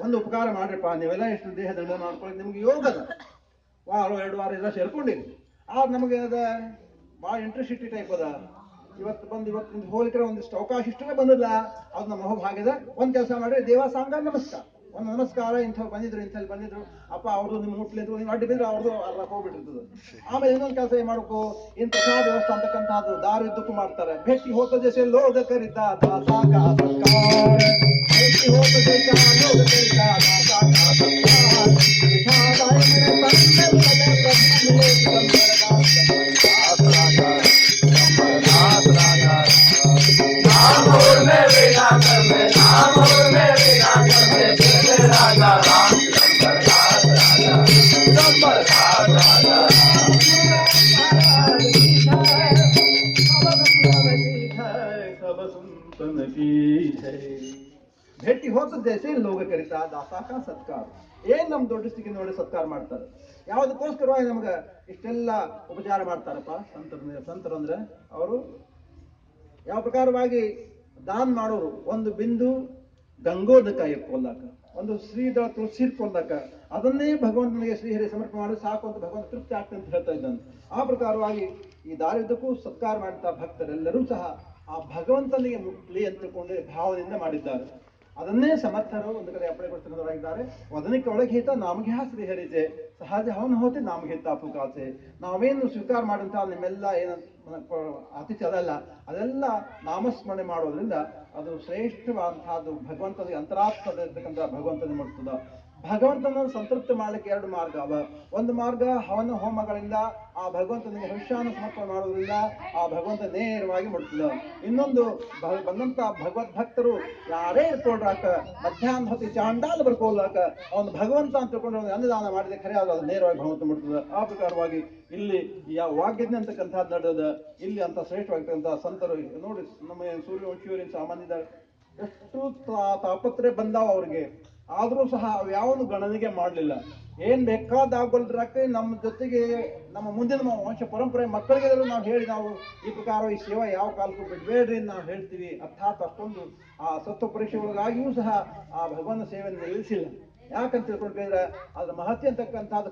ಒಂದು ಉಪಕಾರ ಮಾಡ್ರಪ್ಪ ನೀವೆಲ್ಲ ಎಷ್ಟು ದೇಹ ದಂಡ ಮಾಡ್ಕೊಳ್ಳಿ ನಿಮ್ಗೆ ಯೋಗದ ವಾರ 2 ವಾರ ಎಲ್ಲ ಸೇರ್ಕೊಂಡಿರಿ ನಮಗೆ ಅದ ಭಾಳ ಇಂಟ್ರೆಸ್ಟಿಟಿ ಟೈಪ್ ಅದ ಇವತ್ತು ಬಂದು ಇವತ್ತಿನ ಹೋಲಿಕೆ ಒಂದಿಷ್ಟು ಅವಕಾಶ ಇಷ್ಟೇ ಬಂದಿಲ್ಲ ಅದು ನಮ್ಮ ಭಾಗ್ಯದ ಒಂದ್ ಕೆಲಸ ಮಾಡ್ರಿ ದೇವ ಸಾಂಗ ನಮಸ್ಕಾರ ಒಂದು ನಮಸ್ಕಾರ ಇಂಥವ್ರು ಇಂಥಲ್ಲಿ ಬಂದಿದ್ರು ಅಪ್ಪ ಅವ್ರದ್ದು ನಿಮ್ಮ ಮುಟ್ಲಿದ್ರು ನೀವು ಅಡ್ಡಿ ಬಿದ್ರೆ ಅವ್ರದ್ದು ಅಲ್ಲ ಹೋಗ್ಬಿಟ್ಟಿರ್ತದೆ ಆಮೇಲೆ ಇನ್ನೊಂದು ಕೆಲಸ ಏನ್ ಮಾಡ್ಬೇಕು ಇಂಥ ಪ್ರಸಾದ ವ್ಯವಸ್ಥೆ ಅಂತಕ್ಕಂಥದ್ದು ದಾರಿದ್ದಕ್ಕೂ ಮಾಡ್ತಾರೆ ಭೇಟಿ ಹೋದ ಜೈಸೆ ಲೋಗ ಕರಿತ ದಾಸಾಕ ಸತ್ಕಾರ ಭೇಟಿ ಹೋದ ಜೈಸ ಲೋಗ ಕರಿತ ದಾಸಾಕ ಭೇಟಿ ಹೋದ ಜೈಸೆ ಲೋಗ ಕರಿತ ದಾಸಾಕ ಸತ್ಕಾರ ಏನ್ ನಮ್ ದೊಡ್ಡ ಸ್ಥಿತಿ ನೋಡಿ ಸತ್ಕಾರ ಮಾಡ್ತಾರೆ ಯಾವ್ದಕ್ಕೋಸ್ಕರವಾಗಿ ನಮ್ಗ ಇಷ್ಟೆಲ್ಲ ಉಪಚಾರ ಮಾಡ್ತಾರಪ್ಪ ಸಂತರು ಅಂದ್ರೆ ಅವರು ಯಾವ ಪ್ರಕಾರವಾಗಿ ದಾನ್ ಮಾಡೋರು ಒಂದು ಬಿಂದು ಗಂಗೋದಕ ಎಕ್ಕೊಲ್ಲಾಕ ಒಂದು ಶ್ರೀದ ತುಳಸಿ ಇಟ್ಕೊಂಡಾಕ ಅದನ್ನೇ ಭಗವಂತನಿಗೆ ಶ್ರೀಹರಿ ಸಮರ್ಪಣೆ ಮಾಡಿ ಸಾಕು ಅಂತ ಭಗವಂತ ತೃಪ್ತಿ ಆಗ್ತದೆ ಅಂತ ಹೇಳ್ತಾ ಇದ್ದಾನೆ ಆ ಪ್ರಕಾರವಾಗಿ ಈ ದಾರಿದ್ದಕ್ಕೂ ಸತ್ಕಾರ ಮಾಡ್ತಾ ಭಕ್ತರೆಲ್ಲರೂ ಸಹ ಆ ಭಗವಂತನಿಗೆ ಮುಟ್ಲಿ ಅಂತ ತಿಳ್ಕೊಂಡೆ ಭಾವನೆಯಿಂದ ಮಾಡಿದ್ದಾರೆ ಅದನ್ನೇ ಸಮರ್ಥರು ಒಂದು ಕಡೆ ಅಪ್ಪಣೆ ಕೊಡ್ತಿರೋರಾಗಿದ್ದಾರೆ ವದನಿಕೆ ಒಳಗೆ ಹೇತ ನಾಮಘ್ಯಾ ಶ್ರೀಹರಿತೆ ಸಹಜ ಹವನ ಹೋತೆ ನಾಮಘೇತ ಪುಕಾಸೆ ನಾವೇನು ಸ್ವೀಕಾರ ಮಾಡಂತ ನಿಮ್ಮೆಲ್ಲ ಏನಂತ ಅತಿಥಿ ಅದಲ್ಲ ಅದೆಲ್ಲ ನಾಮಸ್ಮರಣೆ ಮಾಡೋದ್ರಿಂದ ಅದು ಶ್ರೇಷ್ಠವಾದಂತಹದ್ದು ಭಗವಂತನಿಗೆ ಅಂತರಾತ್ಮದ ಇರ್ತಕ್ಕಂಥ ಭಗವಂತನಿಗೆ ಮಾಡ್ತದ ಭಗವಂತನ ಸಂತೃಪ್ತಿ ಮಾಡ್ಲಿಕ್ಕೆ 2 ಮಾರ್ಗ ಅವ ಒಂದು ಮಾರ್ಗ ಹವನ ಹೋಮಗಳಿಂದ ಆ ಭಗವಂತನಿಗೆ ಹವಿಷ್ಯಾನ ಸಮರ್ಪಣೆ ಮಾಡೋದ್ರಿಂದ ಆ ಭಗವಂತ ನೇರವಾಗಿ ಮುಟ್ತದ ಇನ್ನೊಂದು ಬಂದಂತ ಭಗವದ್ ಭಕ್ತರು ಯಾರೇ ಇಟ್ಕೊಳ್ರಾಕ ಮಧ್ಯಾಹ್ನ ಹೊತ್ತಿ ಚಾಂಡಾಲ ಬರ್ಕೊಳ್ಲಾಕ ಅವನು ಭಗವಂತ ಅಂತ ತಿಳ್ಕೊಂಡು ಅನ್ನದಾನ ಮಾಡಿದ ಖರೆ ಅದು ನೇರವಾಗಿ ಭಗವಂತ ಮುಟ್ತದ ಆ ಪ್ರಕಾರವಾಗಿ ಇಲ್ಲಿ ಯಾವ ವಾಗ್ಯಜ್ಞ ಅಂತಕ್ಕಂಥದ್ದು ನಡೆದ ಇಲ್ಲಿ ಅಂತ ಶ್ರೇಷ್ಠವಾಗಿರ್ತಕ್ಕಂಥ ಸಂತರು ನೋಡಿ ನಮ್ಮ ಸೂರ್ಯವಂಶಿಯವರಿನ ಸಾಮಾನ್ಯದ ಎಷ್ಟು ತಾಪತ್ರೆ ಬಂದಾವ ಅವ್ರಿಗೆ ಆದ್ರೂ ಸಹ ಅವು ಯಾವನು ಗಣನೆಗೆ ಮಾಡಲಿಲ್ಲ ಏನ್ ಬೇಕಾದಾಗೋಲ್ರಕ್ಕೆ ನಮ್ಮ ಜೊತೆಗೆ ನಮ್ಮ ಮುಂದಿನ ವಂಶ ಪರಂಪರೆ ಮಕ್ಕಳಿಗೆ ನಾವು ಹೇಳಿ ನಾವು ಈ ಪ್ರಕಾರ ಈ ಸೇವಾ ಯಾವ ಕಾಲಕ್ಕೂ ಬಿಡ್ಬೇಡ್ರಿ ನಾವು ಹೇಳ್ತೀವಿ ಅರ್ಥಾತ್ ಅಷ್ಟೊಂದು ಆ ಸತ್ವ ಪರೀಕ್ಷೆ ಒಳಗಾಗಿಯೂ ಸಹ ಆ ಭಗವಂತ ಸೇವೆಯನ್ನು ನಿಲ್ಲಿಸಿಲ್ಲ ಯಾಕಂತ ತಿಳ್ಕೊಂಡ್ರೆ ಅದ್ರ ಮಹತ್ವ ಅಂತಕ್ಕಂಥದ್ದು